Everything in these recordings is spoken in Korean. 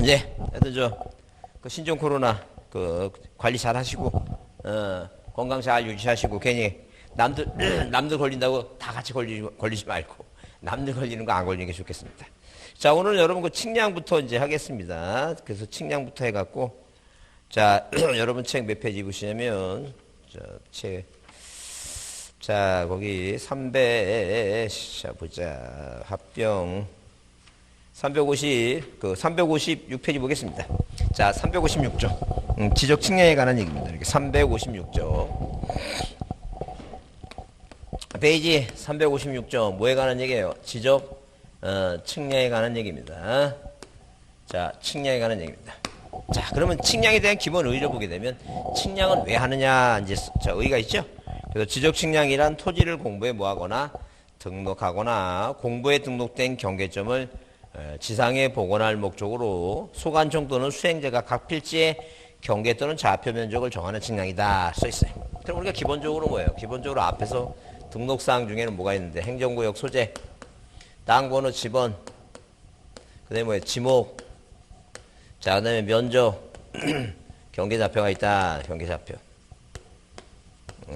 네, 하여튼 그 신종 코로나 그 관리 잘 하시고, 건강 잘 유지하시고, 괜히 남들 걸린다고 다 같이 걸리지 말고, 남들 걸리는 거 안 걸리는 게 좋겠습니다. 자, 오늘 여러분 그 측량부터 이제 하겠습니다. 그래서 측량부터 해갖고, 자, 여러분 책 몇 페이지 보시냐면, 자, 거기 자, 보자. 합병. 356페이지 보겠습니다. 자, 356조. 지적 측량에 관한 얘기입니다. 이렇게 356조. 페이지 356조. 뭐에 관한 얘기예요? 지적, 측량에 관한 얘기입니다. 자, 측량에 관한 얘기입니다. 자, 그러면 측량에 대한 기본 의의를 보게 되면, 측량은 왜 하느냐, 이제, 자, 의의가 있죠? 그래서 지적 측량이란 토지를 공부에 뭐하거나, 등록하거나, 공부에 등록된 경계점을 지상에 복원할 목적으로 소관청 또는 수행자가 각 필지의 경계 또는 좌표 면적을 정하는 측량이다 써 있어요. 그럼 우리가 기본적으로 뭐예요? 기본적으로 앞에서 등록사항 중에는 뭐가 있는데 행정구역 소재, 땅번호 지번, 그 다음에 뭐예요? 지목, 자, 그 다음에 면적, 경계좌표가 있다. 경계좌표.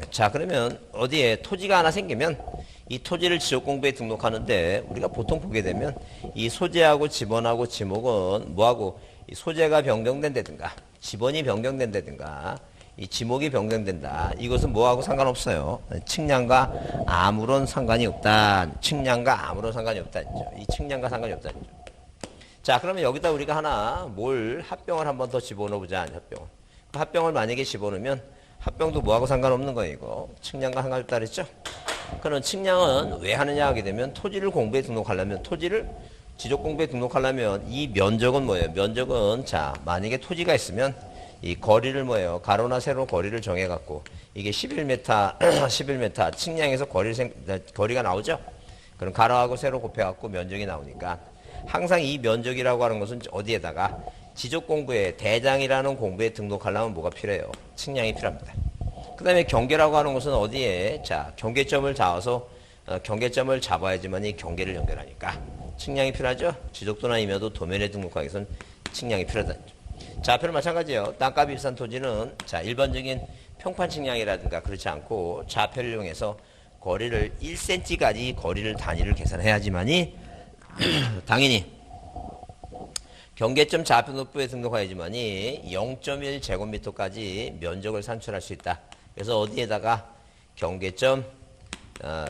자, 그러면 어디에 토지가 하나 생기면 이 토지를 지적공부에 등록하는데 우리가 보통 보게 되면 이 소재하고 지번하고 지목은 뭐하고 이 소재가 변경된다든가 지번이 변경된다든가 이 지목이 변경된다. 이것은 뭐하고 상관없어요. 측량과 아무런 상관이 없다. 측량과 아무런 상관이 없다. 이 측량과 상관이 없다. 자, 그러면 여기다 우리가 하나 합병을 한번 더 집어넣어보자. 합병을. 그 합병을 만약에 집어넣으면 합병도 뭐하고 상관없는 거예요. 이거 측량과 상관없다 그랬죠? 그럼 측량은 왜 하느냐 하게 되면 토지를 공부에 등록하려면 토지를 지적 공부에 등록하려면 이 면적은 뭐예요? 면적은 자 만약에 토지가 있으면 이 거리를 뭐예요? 가로나 세로 거리를 정해갖고 이게 11m 11m 측량에서 거리가 나오죠? 그럼 가로하고 세로 곱해갖고 면적이 나오니까 항상 이 면적이라고 하는 것은 어디에다가 지적 공부에 대장이라는 공부에 등록하려면 뭐가 필요해요? 측량이 필요합니다. 그 다음에 경계라고 하는 것은 어디에 자 경계점을 잡아서 경계점을 잡아야지만 이 경계를 연결하니까 측량이 필요하죠. 지적도나 임야도 도면에 등록하기 위해서는 측량이 필요하다. 좌표는 마찬가지예요. 땅값이 비싼 토지는 자 일반적인 평판 측량이라든가 그렇지 않고 좌표를 이용해서 거리를 1cm까지 거리를 단위를 계산해야지만이 당연히 경계점 좌표 노부에 등록해야지만이 0.1제곱미터까지 면적을 산출할 수 있다. 그래서 어디에다가 경계점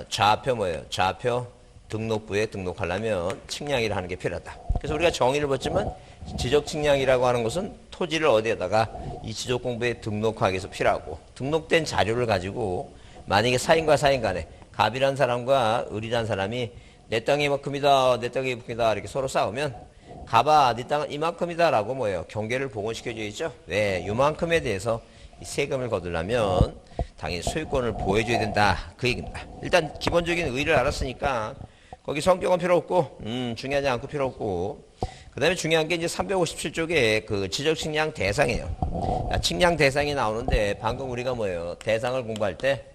좌표 뭐예요? 좌표 등록부에 등록하려면 측량이라 하는 게 필요하다. 그래서 우리가 정의를 봤지만 지적 측량이라고 하는 것은 토지를 어디에다가 이 지적 공부에 등록하기 위해서 필요하고 등록된 자료를 가지고 만약에 사인과 사인 간에 갑이란 사람과 을이란 사람이 내 땅이 이만큼이다, 내 땅이 이만큼이다 이렇게 서로 싸우면 갑아, 네 땅은 이만큼이다 라고 뭐예요? 경계를 복원시켜줘야죠. 왜? 요만큼에 대해서 세금을 거두려면 당연히 소유권을 보여줘야 된다. 그 얘기입니다. 일단 기본적인 의의를 알았으니까 거기 성격은 필요 없고, 중요하지 않고 필요 없고, 그 다음에 중요한 게 이제 357쪽에 그 지적 측량 대상이에요. 측량 대상이 나오는데 방금 우리가 뭐예요? 대상을 공부할 때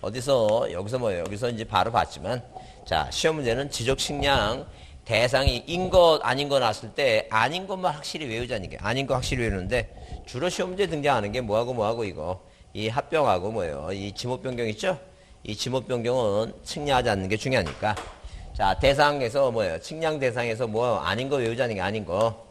여기서 뭐예요? 여기서 이제 바로 봤지만 자, 시험 문제는 지적 측량 대상이 인 것, 아닌 거 나왔을 때 아닌 것만 확실히 외우자는 게 아닌 거 확실히 외우는데 주로 시험 문제 등장하는 게 뭐하고 이거 이 합병하고 뭐예요? 이 지목 변경 있죠? 이 지목 변경은 측량하지 않는 게 중요하니까 자, 대상에서 뭐예요? 측량 대상에서 뭐 아닌 거 외우자는 게 아닌 거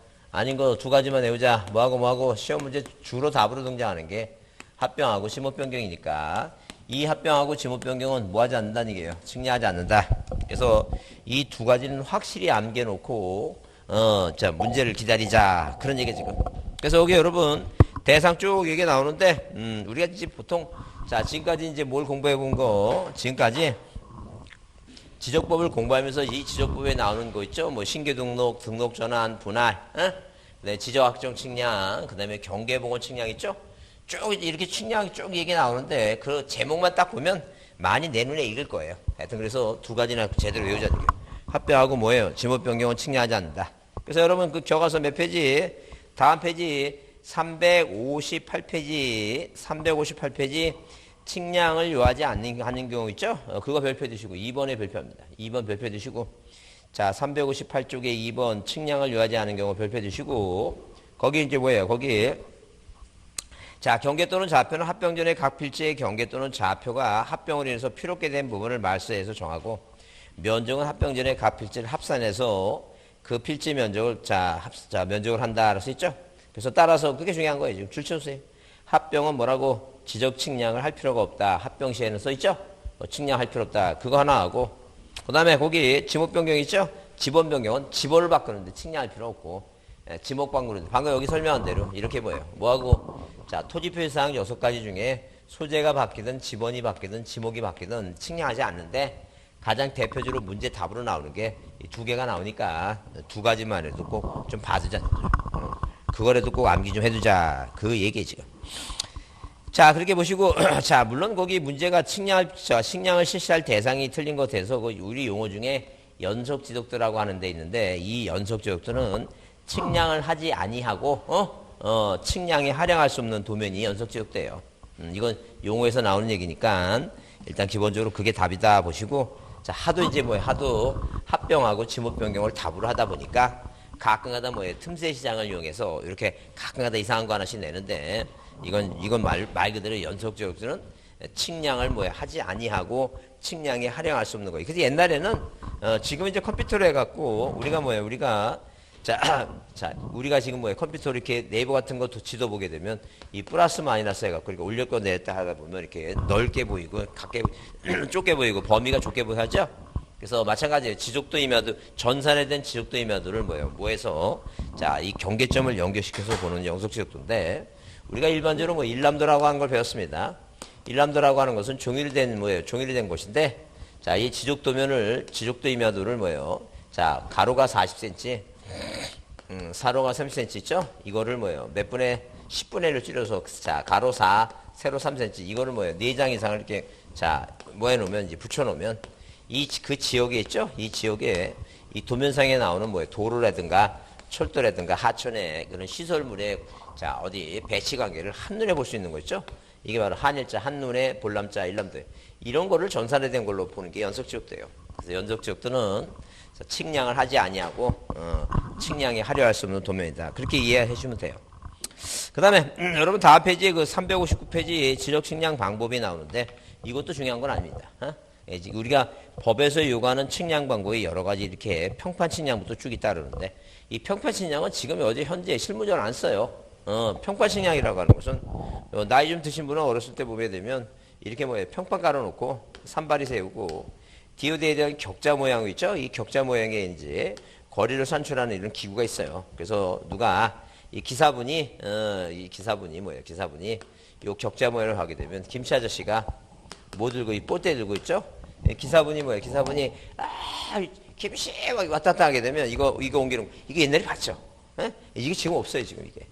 두 가지만 외우자. 뭐하고 시험 문제 주로 답으로 등장하는 게 합병하고 지목 변경이니까 이 합병하고 지목 변경은 뭐 하지 않는다는 얘기예요. 측량하지 않는다. 그래서 이 두 가지는 확실히 암겨놓고 자 문제를 기다리자 그런 얘기 지금. 그래서 여기 여러분 대상 쭉 얘기 나오는데 우리가 이제 보통 자 지금까지 이제 뭘 공부해 본 거 지금까지 지적법을 공부하면서 이 지적법에 나오는 거 있죠. 뭐 신규 등록, 등록 전환, 분할, 네, 지적 확정 측량, 그다음에 경계 복원 측량 있죠. 쭉 이렇게 측량이 쭉 얘기 나오는데 그 제목만 딱 보면 많이 내 눈에 익을 거예요. 하여튼 그래서 두 가지나 제대로 외우자는 게 합병하고 뭐예요? 지목 변경은 측량하지 않는다. 그래서 여러분 그 교과서 몇 페이지? 다음 페이지 358페이지 측량을 요하지 않는 하는 경우 있죠? 그거 별표 드시고 2번에 별표합니다. 2번 별표 드시고 자, 358쪽에 2번 측량을 요하지 않은 경우 별표 주시고, 거기 이제 뭐예요? 거기 자, 경계 또는 좌표는 합병전의 각 필지의 경계 또는 좌표가 합병으로 인해서 필요하게 된 부분을 말소해서 정하고, 면적은 합병전의 각 필지를 합산해서 그 필지 면적을 면적을 한다 할 수 있죠. 그래서 따라서 그게 중요한 거예요. 지금 줄 쳐주세요. 합병은 뭐라고 지적 측량을 할 필요가 없다. 합병 시에는 써 있죠. 측량할 필요 없다. 그거 하나 하고, 그 다음에 거기 지목 변경 있죠. 지번 변경은 지번을 바꾸는데 측량할 필요 없고, 지목 바꾸는데 방금 여기 설명한 대로 이렇게 보여요. 뭐하고 자, 토지 표시사항 6가지 중에 소재가 바뀌든 지번이 바뀌든 지목이 바뀌든 측량하지 않는데 가장 대표적으로 문제 답으로 나오는 게 이 두 개가 나오니까 두 가지만 해도 꼭 좀 봐두자. 그거라도 꼭 암기 좀 해두자. 그 얘기에 지금. 자, 그렇게 보시고, 자, 물론 거기 문제가 측량을 실시할 대상이 틀린 것 같아서 우리 용어 중에 연속 지적도라고 하는 데 있는데 이 연속 지적도는 측량을 하지 아니하고, 측량이 할애할 수 없는 도면이 연속 지적도예요. 이건 용어에서 나오는 얘기니까 일단 기본적으로 그게 답이다 보시고, 자, 하도 이제 하도 합병하고 지목 변경을 답으로 하다 보니까 가끔가다 틈새 시장을 이용해서 이렇게 가끔가다 이상한 거 하나씩 내는데 이건 말 그대로 연속 지적도는 측량을 하지 아니하고 측량이 할애할 수 없는 거예요. 그래서 옛날에는 지금 이제 컴퓨터로 해갖고 우리가 우리가 지금 컴퓨터로 이렇게 네이버 같은 거 지도 보게 되면 이 플러스 마이너스 해갖고 이렇게 올렸고 내렸다 하다 보면 이렇게 넓게 보이고 좁게 보이고 범위가 좁게 보이죠. 그래서 마찬가지예요. 지적도 임야도 전산에 대한 지적도 임야도를 뭐해서 이 경계점을 연결시켜서 보는 영속 지적도인데 우리가 일반적으로 일람도라고 하는 걸 배웠습니다. 일람도라고 하는 것은 종일된 곳인데 자, 이 지적도 임야도를 자, 가로가 40cm, 사로가 30cm 있죠? 이거를 몇 분의 10분의 1을 줄여서 자, 가로 4, 세로 3cm 이거를 4장 이상을 이렇게 해놓으면 이제 붙여놓으면 그 지역에 있죠? 이 지역에 이 도면상에 나오는 도로라든가 철도라든가 하천의 그런 시설물의 배치 관계를 한눈에 볼 수 있는 거 있죠? 이게 바로 한일자, 한눈에 볼람자, 일람도 이런 거를 전산에 된 걸로 보는 게 연속 지역도예요. 그래서 연속 지역도는 측량을 하지 아니하고 측량이 하려 수 없는 도면이다. 그렇게 이해해 주시면 돼요. 그 다음에 여러분 다음 페이지에 그 359페이지 지적 측량 방법이 나오는데 이것도 중요한 건 아닙니다. 우리가 법에서 요구하는 측량 방법이 여러 가지 이렇게 평판 측량부터 쭉 있다 그러는데 이 평판 측량은 지금 현재 실무적으로 안 써요. 평판 측량이라고 하는 것은 나이 좀 드신 분은 어렸을 때 보게 되면 이렇게 평판 깔아놓고 산발이 세우고 디오드에 대한 격자 모양 있죠? 이 격자 모양에 이제 거리를 산출하는 이런 기구가 있어요. 그래서 기사분이 요 격자 모양을 하게 되면 김씨 아저씨가 들고 이 뽀대 들고 있죠? 기사분이 김씨 막 왔다 갔다 하게 되면 이거 옮기는 거. 이게 옛날에 봤죠? 이게 지금 없어요, 지금 이게.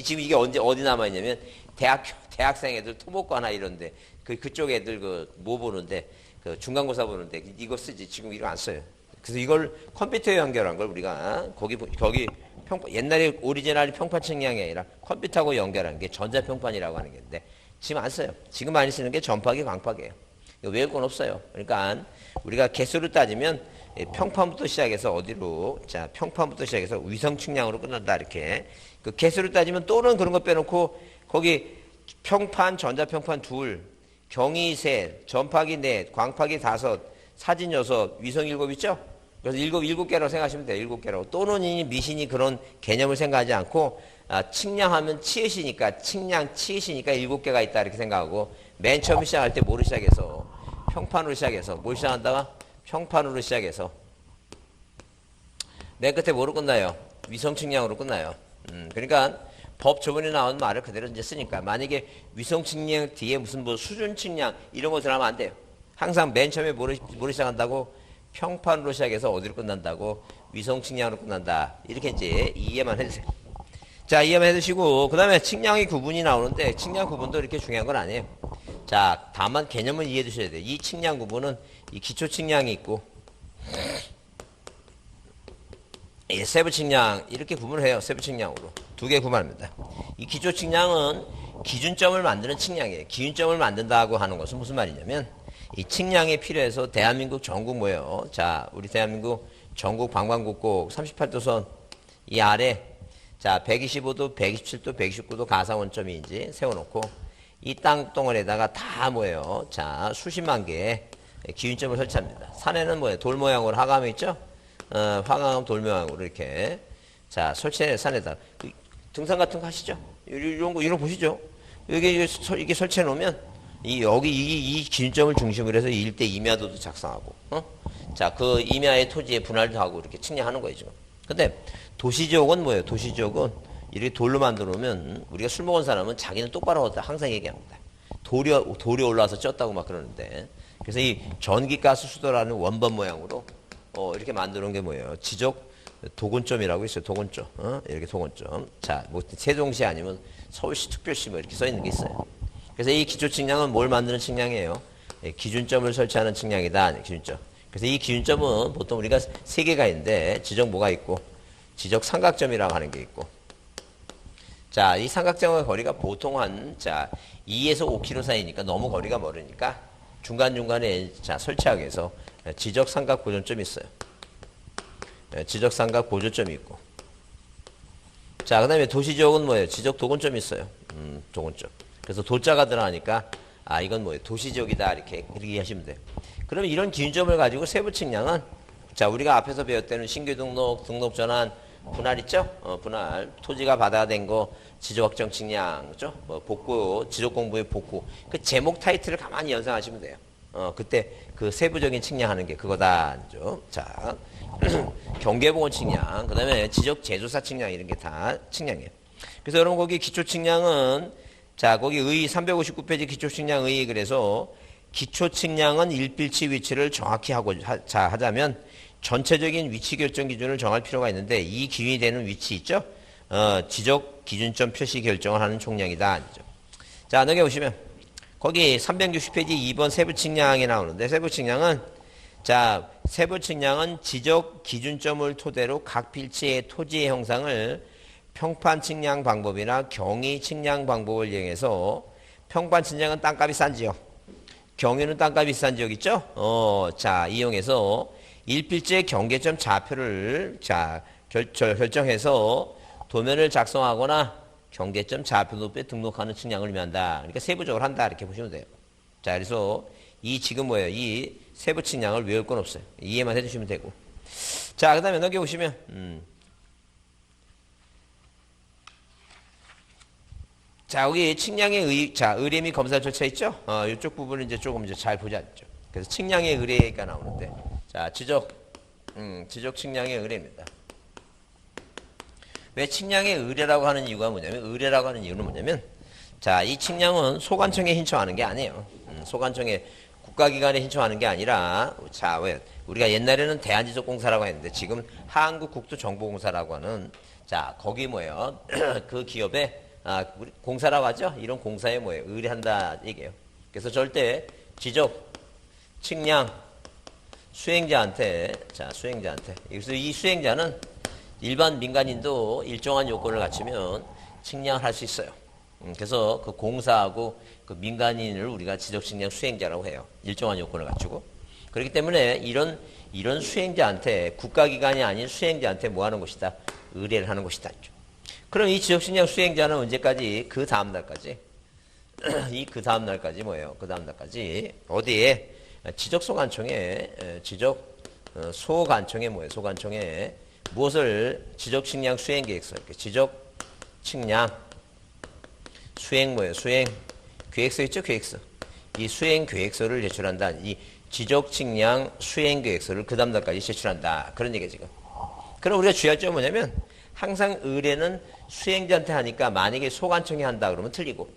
지금 이게 어디 남아있냐면 대학생 애들 토목과나 이런데 그쪽 애들 보는데 중간고사 보는데 이거 쓰지. 지금 이거 안 써요. 그래서 이걸 컴퓨터에 연결한 걸 우리가 거기 옛날에 오리지널 평판 측량이 아니라 컴퓨터하고 연결한 게 전자평판이라고 하는 게 있는데 지금 안 써요. 지금 많이 쓰는 게 전파기, 광파기예요. 이거 외울 건 없어요. 그러니까 우리가 개수를 따지면 평판부터 시작해서 평판부터 시작해서 위성 측량으로 끝난다 이렇게. 그 개수를 따지면 또는 그런 거 빼놓고 거기 평판, 전자평판 둘, 경위 셋, 전파기 넷, 광파기 5, 사진 6, 위성 7 있죠? 그래서 7개라고 생각하시면 돼요. 7개라고. 또는이 미신이 그런 개념을 생각하지 않고 측량하면 치읓이니까 7개가 있다 이렇게 생각하고 맨 처음 시작할 때 뭐로 시작해서 평판으로 시작해서 뭘 시작한다가 평판으로 시작해서 맨 끝에 뭐로 끝나요? 위성 측량으로 끝나요. 그러니까 법 저번에 나온 말을 그대로 이제 쓰니까 만약에 위성 측량 뒤에 무슨 수준 측량 이런 거 들어가면 안 돼요. 항상 맨 처음에 뭐로 시작한다고? 평판으로 시작해서 어디로 끝난다고? 위성 측량으로 끝난다. 이렇게 이제 이해만 해주세요. 자, 이해만 해두시고 그 다음에 측량의 구분이 나오는데 측량 구분도 이렇게 중요한 건 아니에요. 자, 다만 개념을 이해해 두셔야 돼요. 이 측량 구분은 이 기초 측량이 있고 세부 측량 이렇게 구분을 해요. 세부 측량으로 두 개 구분합니다. 이 기초 측량은 기준점을 만드는 측량이에요. 기준점을 만든다고 하는 것은 무슨 말이냐면 이 측량이 필요해서 대한민국 전국 자, 우리 대한민국 전국 방방곡곡 38도선 이 아래 자 125도, 127도, 129도 가상 원점이 이제 세워놓고 이 땅덩어리에다가 다 뭐예요? 자 수십만 개의 기준점을 설치합니다. 산에는 뭐예요? 돌 모양으로 하감이 있죠? 화강암 돌 모양으로 이렇게 자 설치해 산에다 등산 같은 거 하시죠? 이런 거 보시죠? 이게 설치해 놓으면 여기 이 기준점을 중심으로 해서 일대 임야도도 작성하고 자 그 임야의 토지의 분할도 하고 이렇게 측량하는 거예요 지금. 근데 도시지역은 뭐예요? 도시지역은 이렇게 돌로 만들어 놓으면 우리가 술 먹은 사람은 자기는 똑바로 하다 항상 얘기합니다. 돌이 올라와서 쪘다고 막 그러는데 그래서 이 전기가스 수도라는 원본 모양으로 이렇게 만들어 놓은 게 뭐예요? 지적 도군점이라고 있어요. 도군점. 이렇게 도군점. 자, 뭐 세종시 아니면 서울시 특별시 뭐 이렇게 써 있는 게 있어요. 그래서 이 기초 측량은 뭘 만드는 측량이에요? 기준점을 설치하는 측량이다. 기준점. 그래서 이 기준점은 보통 우리가 세 개가 있는데 지적 뭐가 있고 지적 삼각점이라고 하는 게 있고 자, 이 삼각점의 거리가 보통 자 2에서 5km 사이니까 너무 거리가 멀으니까 중간중간에 자 설치하기 위해서 지적 삼각 보존점이 있어요. 지적 삼각 보조점이 있고 자 그 다음에 도시지역은 뭐예요? 지적 도군점이 있어요. 도군점. 그래서 도자가 들어가니까 이건 뭐예요? 도시지역이다 이렇게 이해하시면 돼요. 그러면 이런 기준점을 가지고 세부 측량은 자 우리가 앞에서 배웠다는 신규 등록, 등록 전환, 분할 있죠? 분할 토지가 바다된 거 지적 확정 측량 그죠? 뭐 복구 지적 공부의 복구 그 제목 타이틀을 가만히 연상하시면 돼요. 그때 그 세부적인 측량하는 게 그거다. 그죠? 자 경계보건 측량, 그 다음에 지적 제조사 측량 이런 게 다 측량이에요. 그래서 여러분 거기 기초 측량은 자 거기 의 359페이지 기초 측량 의 그래서 기초 측량은 일필치 위치를 정확히 하자면 전체적인 위치 결정 기준을 정할 필요가 있는데 이 기준이 되는 위치 있죠? 지적 기준점 표시 결정을 하는 총량이다. 자 넘겨보시면 거기 360페이지 2번 세부 측량이 나오는데 세부 측량은 자 세부 측량은 지적 기준점을 토대로 각 필지의 토지의 형상을 평판 측량 방법이나 경위 측량 방법을 이용해서 평판 측량은 땅값이 싼 지역, 경위는 땅값이 비싼 지역 있죠? 자 이용해서 일필지의 경계점 좌표를 자 결정해서 도면을 작성하거나 경계점 좌표도표에 등록하는 측량을 의미한다. 그러니까 세부적으로 한다 이렇게 보시면 돼요. 자 그래서 이 지금 뭐예요? 이 세부 측량을 외울 건 없어요. 이해만 해주시면 되고. 자 그 다음에 넘겨보시면 자 여기 측량의 의뢰 및 검사 절차 있죠? 이쪽 부분은 이제 조금 이제 잘 보지 않죠. 그래서 측량의 의뢰가 나오는데 자 지적 측량의 의뢰입니다. 왜 측량의 의뢰라고 하는 이유가 뭐냐면 의뢰라고 하는 이유는 뭐냐면 자 이 측량은 소관청에 신청하는 게 아니에요. 소관청에 국가기관에 신청하는 게 아니라 자 왜 우리가 옛날에는 대한지적공사라고 했는데 지금 한국국토정보공사라고 하는 자 거기 뭐예요? 그 기업에 우리 공사라고 하죠? 이런 공사에 뭐예요? 의뢰한다 얘기예요. 그래서 절대 지적 측량 수행자한테 그래서 이 수행자는 일반 민간인도 일정한 요건을 갖추면 측량을 할 수 있어요. 그래서 그 공사하고 그 민간인을 우리가 지적 측량 수행자라고 해요. 일정한 요건을 갖추고. 그렇기 때문에 이런 수행자한테 국가기관이 아닌 수행자한테 뭐 하는 것이다? 의뢰를 하는 것이다. 그럼 이 지적 측량 수행자는 언제까지? 그 다음 날까지. 그 다음 날까지 뭐예요? 그 다음 날까지 어디에? 지적소관청에 뭐예요? 소관청에 무엇을 지적 측량 수행 계획서 이렇게 지적 측량 수행 뭐예요? 수행 계획서 있죠? 계획서. 이 수행 계획서를 제출한다. 이 지적 측량 수행 계획서를 그 다음 날까지 제출한다. 그런 얘기예요, 지금. 그럼 우리가 주의할 점은 뭐냐면 항상 의뢰는 수행자한테 하니까 만약에 소관청이 한다 그러면 틀리고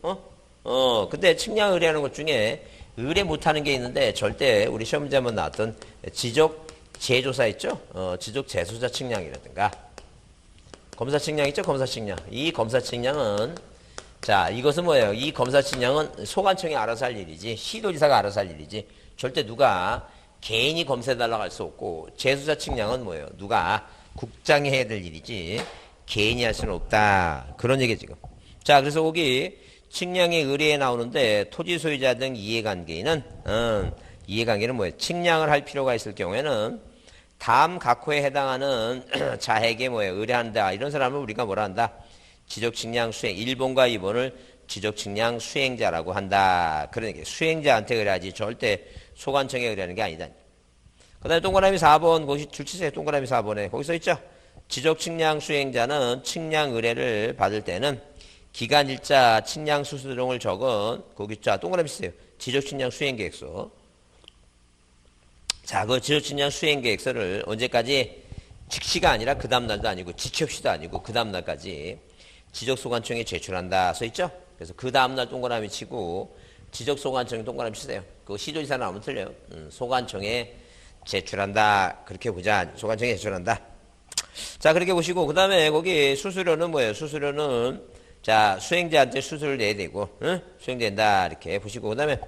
근데 측량 의뢰하는 것 중에 의뢰 못하는 게 있는데 절대 우리 시험 문제 한번 나왔던 지적 제조사 있죠? 지적 제조사 측량이라든가 검사 측량 있죠? 검사 측량. 이 검사 측량은 자 이것은 뭐예요? 이 검사 측량은 소관청이 알아서 할 일이지 시도지사가 알아서 할 일이지 절대 누가 개인이 검사해달라고 할 수 없고 제조사 측량은 뭐예요? 누가 국장이 해야 될 일이지 개인이 할 수는 없다. 그런 얘기 지금. 자 그래서 거기 측량의 의뢰에 나오는데 토지 소유자 등 이해관계는 뭐예요? 측량을 할 필요가 있을 경우에는 다음 각호에 해당하는 자에게 뭐예요? 의뢰한다. 이런 사람을 우리가 뭐라 한다? 지적측량 수행. 1번과 2번을 지적측량 수행자라고 한다. 그러니까 수행자한테 의뢰하지 절대 소관청에 의뢰하는 게 아니다. 그 다음에 동그라미 4번, 거기 줄치세요. 동그라미 4번에. 거기 써 있죠? 지적측량 수행자는 측량 의뢰를 받을 때는 기간, 일자, 측량 수수 등을 적은, 거기 자, 동그라미 쓰세요. 지적측량 수행계획서. 자, 그 지적측량 수행계획서를 언제까지? 직시가 아니라 그 다음날도 아니고, 지켜시도 아니고, 그 다음날까지 지적소관청에 제출한다. 써 있죠? 그래서 그 다음날 동그라미 치고, 지적소관청에 동그라미 치세요. 그거 시조지사 나오면 틀려요. 소관청에 제출한다. 그렇게 보자. 소관청에 제출한다. 자, 그렇게 보시고, 그 다음에 거기 수수료는 뭐예요? 수수료는, 자, 수행자한테 수수료를 내야 되고, 응? 수행된다. 이렇게 보시고, 그 다음에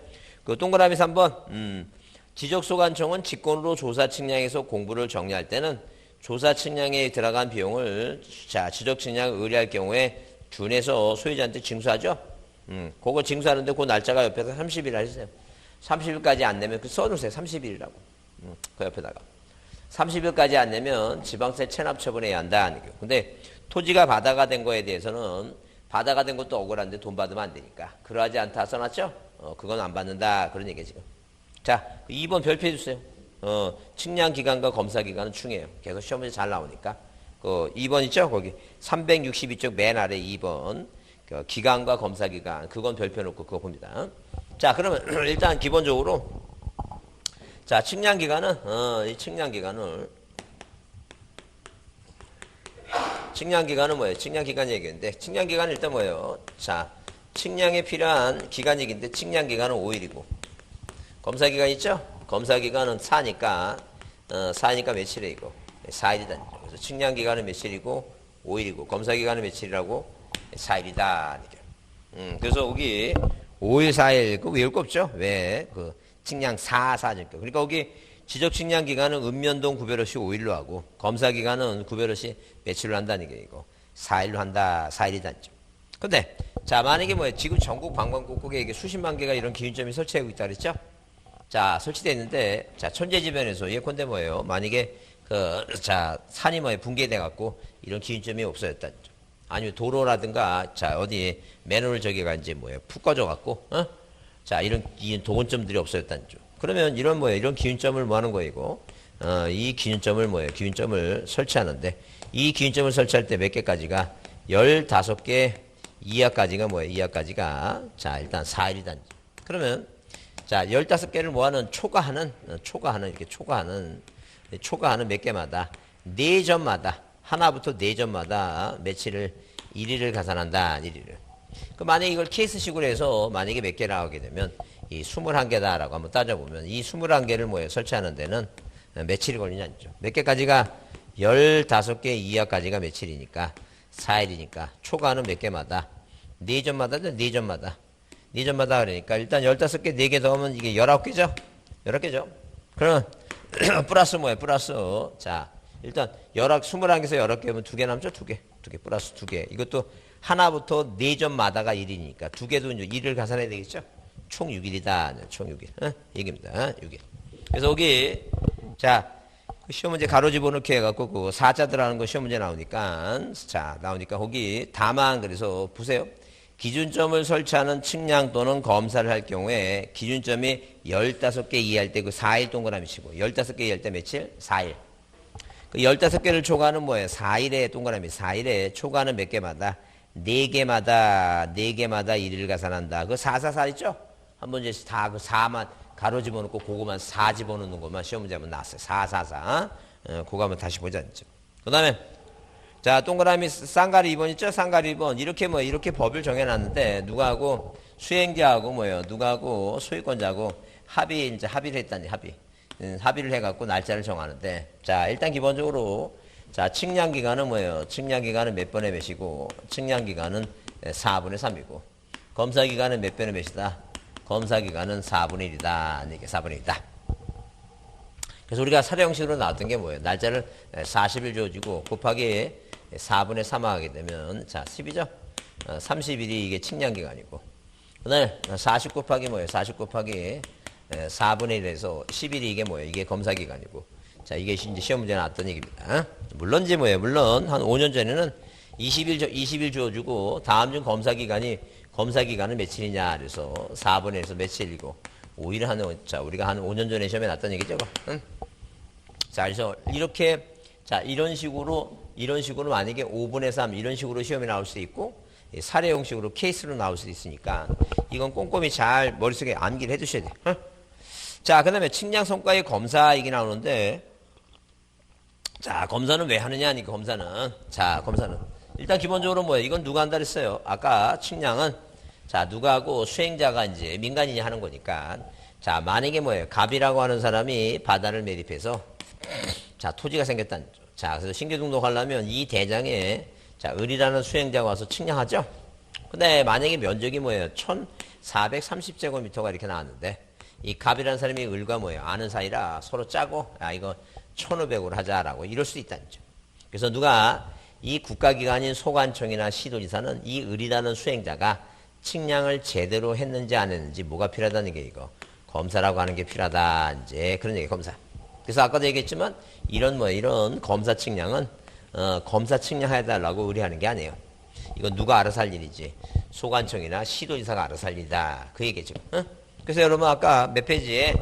그 동그라미 3번, 지적소관청은 직권으로 조사 측량에서 공부를 정리할 때는 조사 측량에 들어간 비용을, 자, 지적 측량을 의뢰할 경우에 준해서 소유자한테 징수하죠? 그거 징수하는데 그 날짜가 옆에서 30일 하세요. 30일까지 안 내면 그 써놓으세요. 30일이라고. 그 옆에다가. 30일까지 안 내면 지방세 체납 처분해야 한다. 근데 토지가 바다가 된 거에 대해서는 바다가 된 것도 억울한데 돈 받으면 안 되니까. 그러하지 않다 써놨죠? 그건 안 받는다. 그런 얘기예요, 지금. 자, 2번 별표 해주세요. 측량기간과 검사기간은 중요해요. 계속 시험 문제 잘 나오니까. 그 2번 있죠? 거기 362쪽 맨 아래 2번. 그 기간과 검사기간. 그건 별표 놓고 그거 봅니다. 자, 그러면 일단 기본적으로 자, 측량기간은, 이 측량기간은 뭐예요? 측량기간 얘기인데, 측량기간은 일단 뭐예요? 자, 측량에 필요한 기간 얘기인데, 측량기간은 5일이고, 검사기간 있죠? 검사기간은 4니까, 4니까 며칠이고, 4일이다. 그래서 측량기간은 며칠이고, 5일이고, 검사기간은 며칠이라고? 4일이다. 그래서 여기 5일, 4일, 그거 외울 거 없죠? 왜? 측량 4니까. 그러니까 거기 지적 측량 기간은 읍면동 구별없이 5일로 하고 검사 기간은 구별없이 며칠로 한다는 게 이거 4일로 한다. 4일이다. 근데 자, 만약에 뭐예요? 지금 전국 관광국국에 이게 수십만 개가 이런 기준점이 설치하고 있다 그랬죠? 자, 설치되어 있는데 자, 천재지변에서 예컨대 뭐예요? 만약에 자, 산이 뭐예요? 붕괴돼 갖고 이런 기준점이 없어졌다. 아니면 도로라든가 자, 어디 맨홀 저기가 이제 뭐예요? 푹 꺼져 갖고 자, 이런 도건점들이 없어졌다는 점. 그러면 이런 뭐예요? 이런 기준점을 뭐 하는 거예요, 이거? 이 기준점을 뭐예요? 기준점을 설치하는데, 이 기준점을 설치할 때 몇 개까지가? 15개 이하까지가 뭐예요? 이하까지가. 자, 일단 4일이다. 그러면, 자, 15개를 뭐 하는? 초과하는, 이렇게 초과하는 몇 개마다, 4점마다, 하나부터 4점마다 며칠을, 1일을 가산한다, 1일을. 그 만약에 이걸 케이스식으로 해서 만약에 몇 개 나오게 되면 이 21개다라고 한번 따져보면 이 21개를 뭐예요? 설치하는 데는 며칠이 걸리냐죠. 몇 개까지가 15개 이하까지가 며칠이니까 4일이니까 초과는 몇 개마다 4점마다죠. 4점마다 그러니까 일단 15개 4개 더하면 이게 19개죠. 19개죠. 그러면 플러스 뭐예요? 플러스 자 일단 21개에서 19개면 2개 남죠. 2개 플러스 2개. 이것도 하나부터 4점마다가 1이니까 2개도 이제 1을 가산해야 되겠죠? 총 6일이다. 총 6일. 얘기입니다. 6일. 그래서 여기, 자, 시험 문제 가로 집어넣기 해갖고 그 4자 들어가는 거 시험 문제 나오니까, 자, 나오니까 거기 다만 그래서 보세요. 기준점을 설치하는 측량 또는 검사를 할 경우에 기준점이 15개 이하일 때 그 4일 동그라미 치고 15개 이하일 때 며칠? 4일. 그 15개를 초과하는 뭐예요? 4일에 동그라미 4일에 초과하는 몇 개마다 4개마다 1일 가산한다. 그 444 있죠? 한번 이제 다 그 4만 가로 집어넣고 그거만 4 집어넣는 것만 시험 문제 한번 나왔어요. 444. 그거 한번 다시 보자. 그 다음에 자, 동그라미 쌍가리 2번 있죠? 쌍가리 2번. 이렇게 법을 정해놨는데 누가하고 수행자하고 뭐예요? 누가하고 소유권자하고 합의를 했다니 합의를 해갖고 날짜를 정하는데 자, 일단 기본적으로 자, 측량기간은 뭐예요? 측량기간은 몇 번의 몇이고, 측량기간은 4분의 3이고, 검사기간은 몇 번의 몇이다? 검사기간은 4분의 1이다. 이게 4분의 1이다. 그래서 우리가 사례 형식으로 나왔던 게 뭐예요? 날짜를 40일 주어지고, 곱하기 4분의 3 하게 되면, 자, 10이죠? 30일이 이게 측량기간이고, 그 다음에 40 곱하기 뭐예요? 40 곱하기 4분의 1에서 10일이 이게 뭐예요? 이게 검사기간이고, 자, 이게 이제 시험 문제 나왔던 얘기입니다. 물론 이제 뭐예요? 물론 한 5년 전에는 20일 주어주고 다음 주 검사 기간은 며칠이냐 그래서 4분의 1에서 며칠이고 5일 하는 자 우리가 한 5년 전에 시험에 나왔던 얘기죠. 응? 자, 그래서 이렇게 자 이런 식으로 만약에 5분의 3 이런 식으로 시험에 나올 수 있고 사례 형식으로 케이스로 나올 수도 있으니까 이건 꼼꼼히 잘 머릿속에 암기를 해두셔야 돼요. 응? 자, 그 다음에 측량 성과의 검사 얘기 나오는데 자, 검사는 왜 하느냐 하니까 검사는 일단 기본적으로 뭐예요? 이건 누가 한다 그랬어요? 아까 측량은 자, 누가 하고 수행자가 이제 민간인이 하는 거니까 자, 만약에 뭐예요? 갑이라고 하는 사람이 바다를 매립해서 자, 토지가 생겼다는 거죠. 자, 그래서 신규 등록하려면 이 대장에 자, 을이라는 수행자가 와서 측량하죠? 근데 만약에 면적이 뭐예요? 1430제곱미터가 이렇게 나왔는데 이 갑이라는 사람이 을과 뭐예요? 아는 사이라 서로 짜고 야, 이거 1500으로 하자라고 이럴 수도 있다는 거죠. 그래서 누가 이 국가기관인 소관청이나 시도지사는 이 을이라는 수행자가 측량을 제대로 했는지 안 했는지 뭐가 필요하다는 게 이거 검사라고 하는 게 필요하다 이제 그런 얘기 검사. 그래서 아까도 얘기했지만 이런 검사 측량은 검사 측량해달라고 의뢰하는 게 아니에요. 이건 누가 알아서 할 일이지 소관청이나 시도지사가 알아서 할 일이다 그 얘기죠. 응? 그래서 여러분 아까 몇 페이지에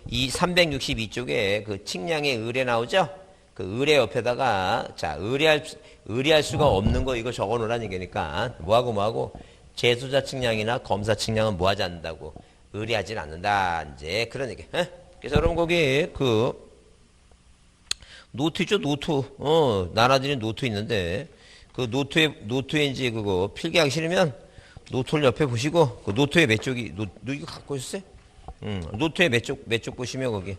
이 362쪽에 그 측량의 의뢰 나오죠? 그 의뢰 옆에다가 자 의뢰할 수가 없는 거 이거 적어 놓으라는 얘기니까 뭐하고 재소자 측량이나 검사 측량은 뭐하지 않는다고 의뢰하진 않는다 이제 그런 얘기. 에? 그래서 여러분 거기 그 노트 있죠? 노트 나눠드린 노트 있는데 그 노트에 이제 그거 필기하기 싫으면 노트를 옆에 보시고 그 노트에 몇 쪽이 이거 갖고 있었어요? 노트에 몇 쪽 보시면 거기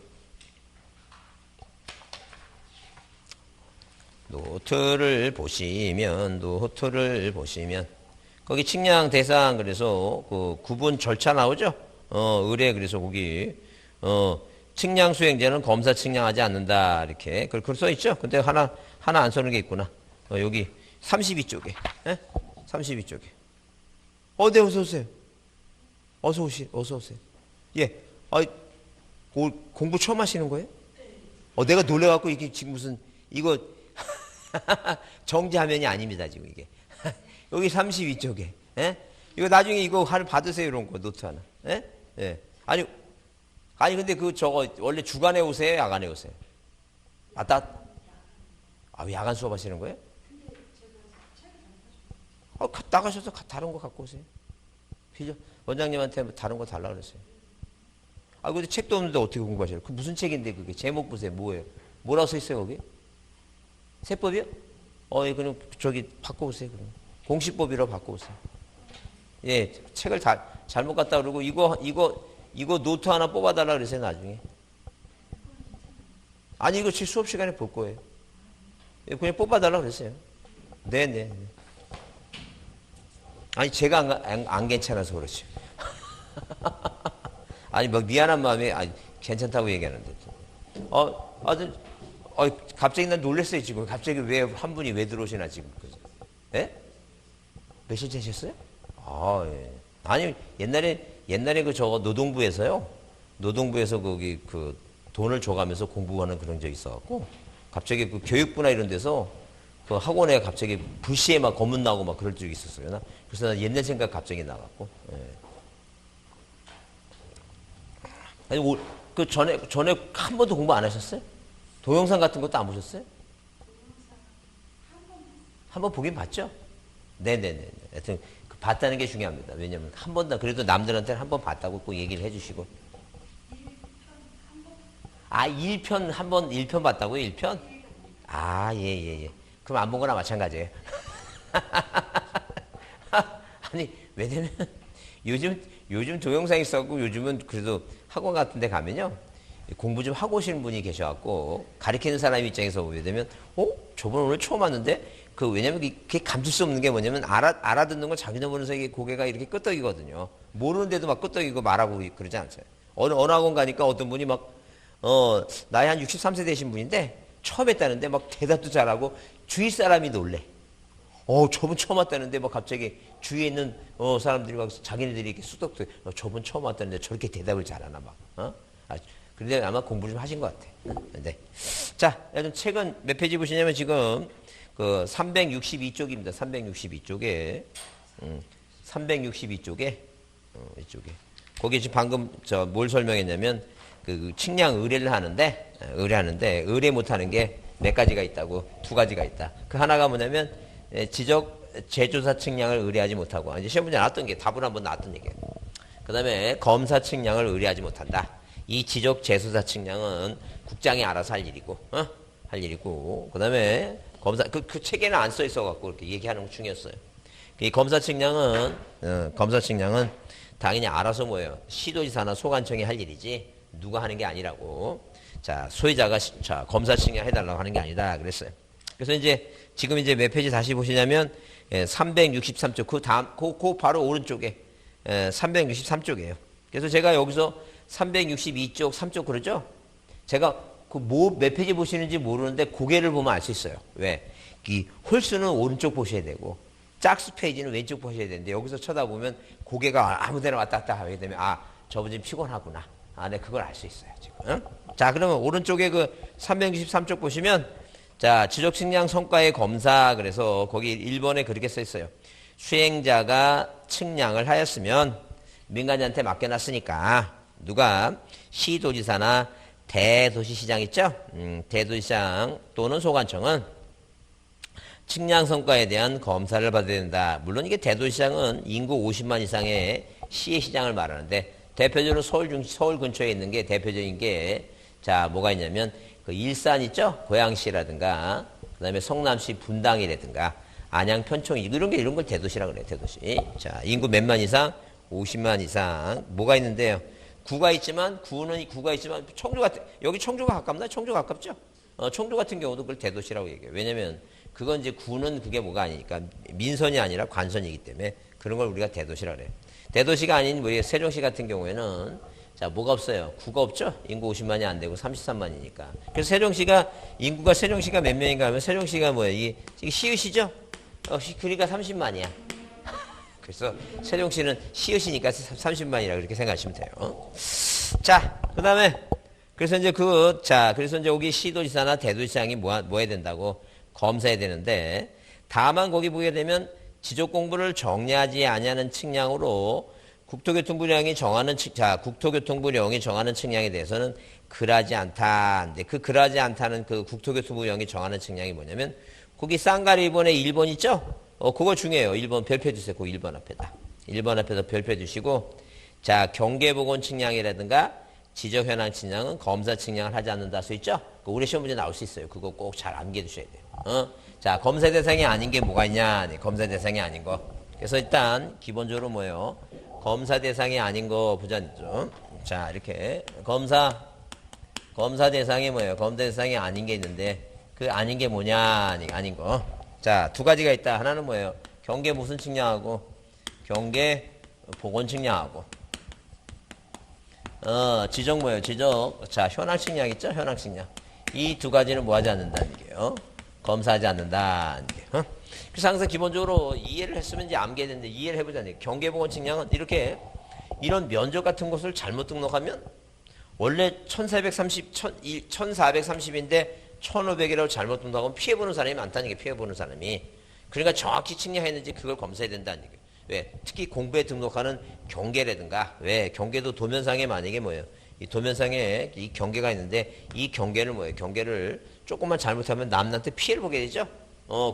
노트를 보시면 거기 측량 대상 그래서 그 구분 절차 나오죠? 의뢰 그래서 거기 측량 수행자는 검사 측량하지 않는다 이렇게 그걸 써 있죠? 근데 하나 안 써는 게 있구나. 여기 32쪽에 32쪽에 네 어서 오세요. 어서 오세요. 예. 공부 처음 하시는 거예요? 내가 놀래갖고 이게 지금 무슨 이거 정지 화면이 아닙니다 지금 이게. 여기 32쪽에. 예? 이거 나중에 이거 하나 받으세요 이런 거 노트 하나. 예? 예. 아니 근데 그 저거 원래 주간에 오세요 야간에 오세요? 왜 야간 수업 하시는 거예요? 나가셔서 다른 거 갖고 오세요. 원장님한테 다른 거 달라 그랬어요. 근데 책도 없는데 어떻게 공부하셔요? 그 무슨 책인데 그게 제목 보세요. 뭐예요? 뭐라고 써 있어요 거기? 세법이요? 예, 그럼 저기 바꿔오세요 그럼. 공시법이라고 바꿔오세요. 예, 책을 잘못 갖다 그러고 이거 노트 하나 뽑아달라 그러세요 나중에. 아니 이거 수업 시간에 볼 거예요. 그냥 뽑아달라 그랬어요. 네. 아니 제가 안 괜찮아서 그렇지. 아니 뭐 미안한 마음에 괜찮다고 얘기하는데. 갑자기 난 놀랐어요 지금. 갑자기 왜 한 분이 왜 들어오시나 지금. 예? 몇 시째 하셨어요? 예. 아니 옛날에 그 저거 노동부에서 거기 그 돈을 줘가면서 공부하는 그런 적 있어갖고 갑자기 그 교육부나 이런 데서 그 학원에 갑자기 불시에 막 검문 나오고 막 그럴 적이 있었어요. 그래서 난 옛날 생각 갑자기 나갖고. 예. 아니 그 전에 한 번도 공부 안 하셨어요? 동영상 같은 것도 안 보셨어요? 한 번 보긴 봤죠? 네네네. 하여튼 봤다는 게 중요합니다. 왜냐면 한 번 더 그래도 남들한테는 한 번 봤다고 꼭 얘기를 해주시고. 1편 한 번 1편 봤다고요? 1편? 예. 그럼 안 본 거나 마찬가지예요. 아니 왜냐면 요즘 동영상 있었고 요즘은 그래도 학원 같은 데 가면요. 공부 좀 하고 오시는 분이 계셔갖고 가르치는 사람 입장에서 보게 되면 저분 오늘 처음 왔는데 왜냐면 그게 감출 수 없는 게 뭐냐면 알아듣는 걸 자기도 모르면서 이게 고개가 이렇게 끄덕이거든요. 모르는데도 막 끄덕이고 말하고 그러지 않아요. 어느 학원 가니까 어떤 분이 막 나이 한 63세 되신 분인데 처음 했다는데 막 대답도 잘하고 주위 사람이 놀래. 저분 처음 왔다는데 막 갑자기 주위에 있는 사람들이 막 자기네들이 이렇게 수덕도 저분 처음 왔다는데 저렇게 대답을 잘하나 막. 그런데 아마 공부를 좀 하신 것 같아. 네. 자, 좀 책은 몇 페이지 보시냐면 지금 그 362쪽입니다. 362쪽에 362쪽에 이쪽에 거기 지금 방금 뭘 설명했냐면 그 측량 의뢰를 하는데 의뢰 못하는 게 몇 가지가 있다고. 두 가지가 있다. 그 하나가 뭐냐면 지적 재조사 측량을 의뢰하지 못하고, 이제 시험 문제 나왔던 게 답을 한번 나왔던 얘기예요. 그 다음에 검사 측량을 의뢰하지 못한다. 이 지적 재조사 측량은 국장이 알아서 할 일이고, 할 일이고, 그 다음에 검사, 그 책에는 안 써 있어갖고 이렇게 얘기하는 거 중요했어요. 이 검사 측량은 당연히 알아서 뭐예요? 시도지사나 소관청이 할 일이지, 누가 하는 게 아니라고. 자, 소유자가, 검사 측량 해달라고 하는 게 아니다. 그랬어요. 그래서 이제, 지금 이제 몇 페이지 다시 보시냐면, 363쪽, 그 다음, 그 바로 오른쪽에, 363쪽이에요. 그래서 제가 여기서 362쪽, 3쪽 그러죠? 제가 그 몇 페이지 보시는지 모르는데 고개를 보면 알 수 있어요. 왜? 이 홀수는 오른쪽 보셔야 되고, 짝수 페이지는 왼쪽 보셔야 되는데, 여기서 쳐다보면 고개가 아무 데나 왔다 갔다 하게 되면, 저분 지금 피곤하구나. 네, 그걸 알 수 있어요, 지금. 응? 자, 그러면 오른쪽에 그 363쪽 보시면, 자, 지적 측량 성과의 검사, 그래서 거기 1번에 그렇게 써 있어요. 수행자가 측량을 하였으면 민간인한테 맡겨놨으니까 누가 시도지사나 대도시시장 있죠? 대도시장 또는 소관청은 측량 성과에 대한 검사를 받아야 된다. 물론 이게 대도시장은 인구 50만 이상의 시의 시장을 말하는데, 대표적으로 서울 근처에 있는 게 대표적인 게, 자, 뭐가 있냐면 그 일산 있죠? 고양시라든가, 그 다음에 성남시 분당이라든가, 안양 편청, 이런 걸 대도시라고 그래요, 대도시. 자, 인구 몇만 이상? 50만 이상. 뭐가 있는데요? 구가 있지만, 청주 같은, 여기 청주가 가깝나? 청주 가깝죠? 청주 같은 경우도 그걸 대도시라고 얘기해요. 왜냐면, 그건 이제 구는 그게 뭐가 아니니까, 민선이 아니라 관선이기 때문에, 그런 걸 우리가 대도시라고 그래요. 대도시가 아닌 우리 세종시 같은 경우에는, 자, 뭐가 없어요? 구가 없죠? 인구 50만이 안 되고 33만이니까. 그래서 세종시가 몇 명인가 하면, 세종시가 뭐예요? 이게 시읍이죠? 그러니까 30만이야. 그래서 세종시는 시읍이니까 30만이라 그렇게 생각하시면 돼요. 자, 그 다음에, 그래서 이제 여기 시도지사나 대도시장이 뭐 해야 된다고? 검사해야 되는데, 다만 거기 보게 되면 지적 공부를 정리하지 아니하는 측량으로 국토교통부령이 정하는 측량에 대해서는 그러지 않다. 근데 그 그러지 않다는 그 국토교통부령이 정하는 측량이 뭐냐면, 거기 쌍가리 1번에 1번 있죠? 그거 중요해요. 1번 별표 주세요. 그 1번 앞에다. 1번 앞에다 별표 주시고, 자, 경계보건 측량이라든가 지적현황 측량은 검사 측량을 하지 않는다 써 있죠? 우리 시험 문제 나올 수 있어요. 그거 꼭 잘 암기해 두셔야 돼요. 자, 검사 대상이 아닌 게 뭐가 있냐? 네, 검사 대상이 아닌 거. 그래서 일단 기본적으로 뭐예요? 검사 대상이 아닌 거 보자. 자, 이렇게 검사 대상이 뭐예요? 검사 대상이 아닌 게 있는데, 그 아닌 게 뭐냐? 아닌 거. 자, 두 가지가 있다. 하나는 뭐예요? 경계 무슨 측량하고, 경계 보건 측량하고, 지적 뭐예요? 지적. 자, 현황 측량 있죠? 현황 측량. 이 두 가지는 뭐 하지 않는다는 얘기예요. 검사하지 않는다는 얘기예요. 그래서 항상 기본적으로 이해를 했으면 이제 암기해야 되는데, 이해를 해보자는 얘기예요. 경계 보건 측량은 이렇게, 이런 면적 같은 것을 잘못 등록하면, 원래 1430인데 1500이라고 잘못 등록하면 피해보는 사람이 많다는 얘기예요. 피해보는 사람이. 그러니까 정확히 측량했는지 그걸 검사해야 된다는 얘기예요. 왜? 특히 공부에 등록하는 경계라든가, 왜? 경계도 도면상에 만약에 뭐예요? 이 도면상에 이 경계가 있는데, 이 경계를 뭐예요? 경계를 조금만 잘못하면 남한테 피해를 보게 되죠?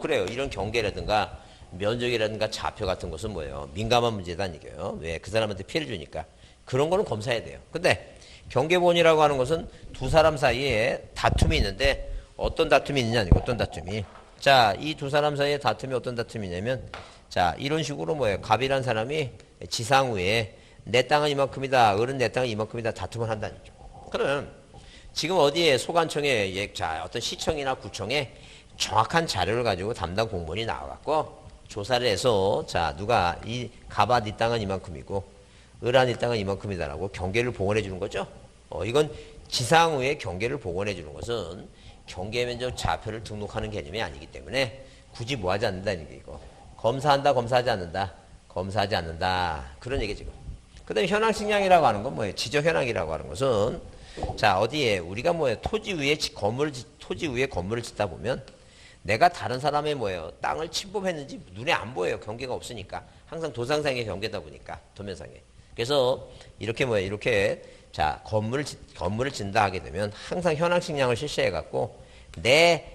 그래요. 이런 경계라든가, 면적이라든가 좌표 같은 것은 뭐예요? 민감한 문제다는 얘기예요. 왜? 그 사람한테 피해를 주니까. 그런 거는 검사해야 돼요. 근데, 경계본이라고 하는 것은 두 사람 사이에 다툼이 있는데, 어떤 다툼이 있느냐, 어떤 다툼이. 자, 이 두 사람 사이에 다툼이 어떤 다툼이냐면, 자, 이런 식으로 뭐예요? 갑이란 사람이 지상우에 내 땅은 이만큼이다, 어른 내 땅은 이만큼이다 다툼을 한다는 거죠. 그러면 지금 어디에 소관청에, 자, 어떤 시청이나 구청에 정확한 자료를 가지고 담당 공무원이 나와갖고 조사를 해서, 자, 누가 이 갑아 네 땅은 이만큼이고 을아 네 땅은 이만큼이다라고 경계를 복원해 주는 거죠. 이건 지상우에 경계를 복원해 주는 것은 경계면적 좌표를 등록하는 개념이 아니기 때문에 굳이 뭐 하지 않는다는 게 이거. 검사한다, 검사하지 않는다. 그런 얘기 지금. 그 다음에 현황 측량이라고 하는 건 뭐예요? 지적 현황이라고 하는 것은, 자, 어디에 우리가 뭐예요? 토지 위에 건물을 짓다 보면 내가 다른 사람의 뭐예요? 땅을 침범했는지 눈에 안 보여요. 경계가 없으니까. 항상 도상상의 경계다 보니까 도면상에. 그래서 이렇게 뭐예요? 이렇게 자, 건물을 짓는다 하게 되면 항상 현황 측량을 실시해 갖고 내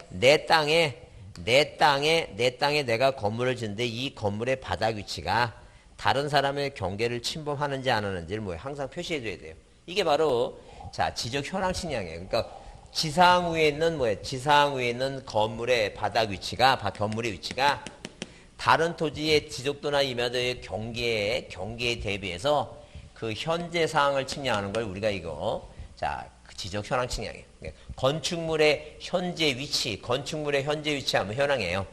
땅에 내가 건물을 짓는데 이 건물의 바닥 위치가 다른 사람의 경계를 침범하는지 안 하는지를 뭐예요? 항상 표시해 줘야 돼요. 이게 바로 자, 지적 현황 측량이에요. 그러니까 지상 위에 있는 뭐예요? 지상 위에 있는 건물의 바닥 위치가 건물의 위치가 다른 토지의 지적도나 임야도의 경계에 대비해서 그 현재 사항을 측량하는 걸 우리가 이거 자, 지적 현황 측량이에요. 건축물의 현재 위치하면 현황이에요.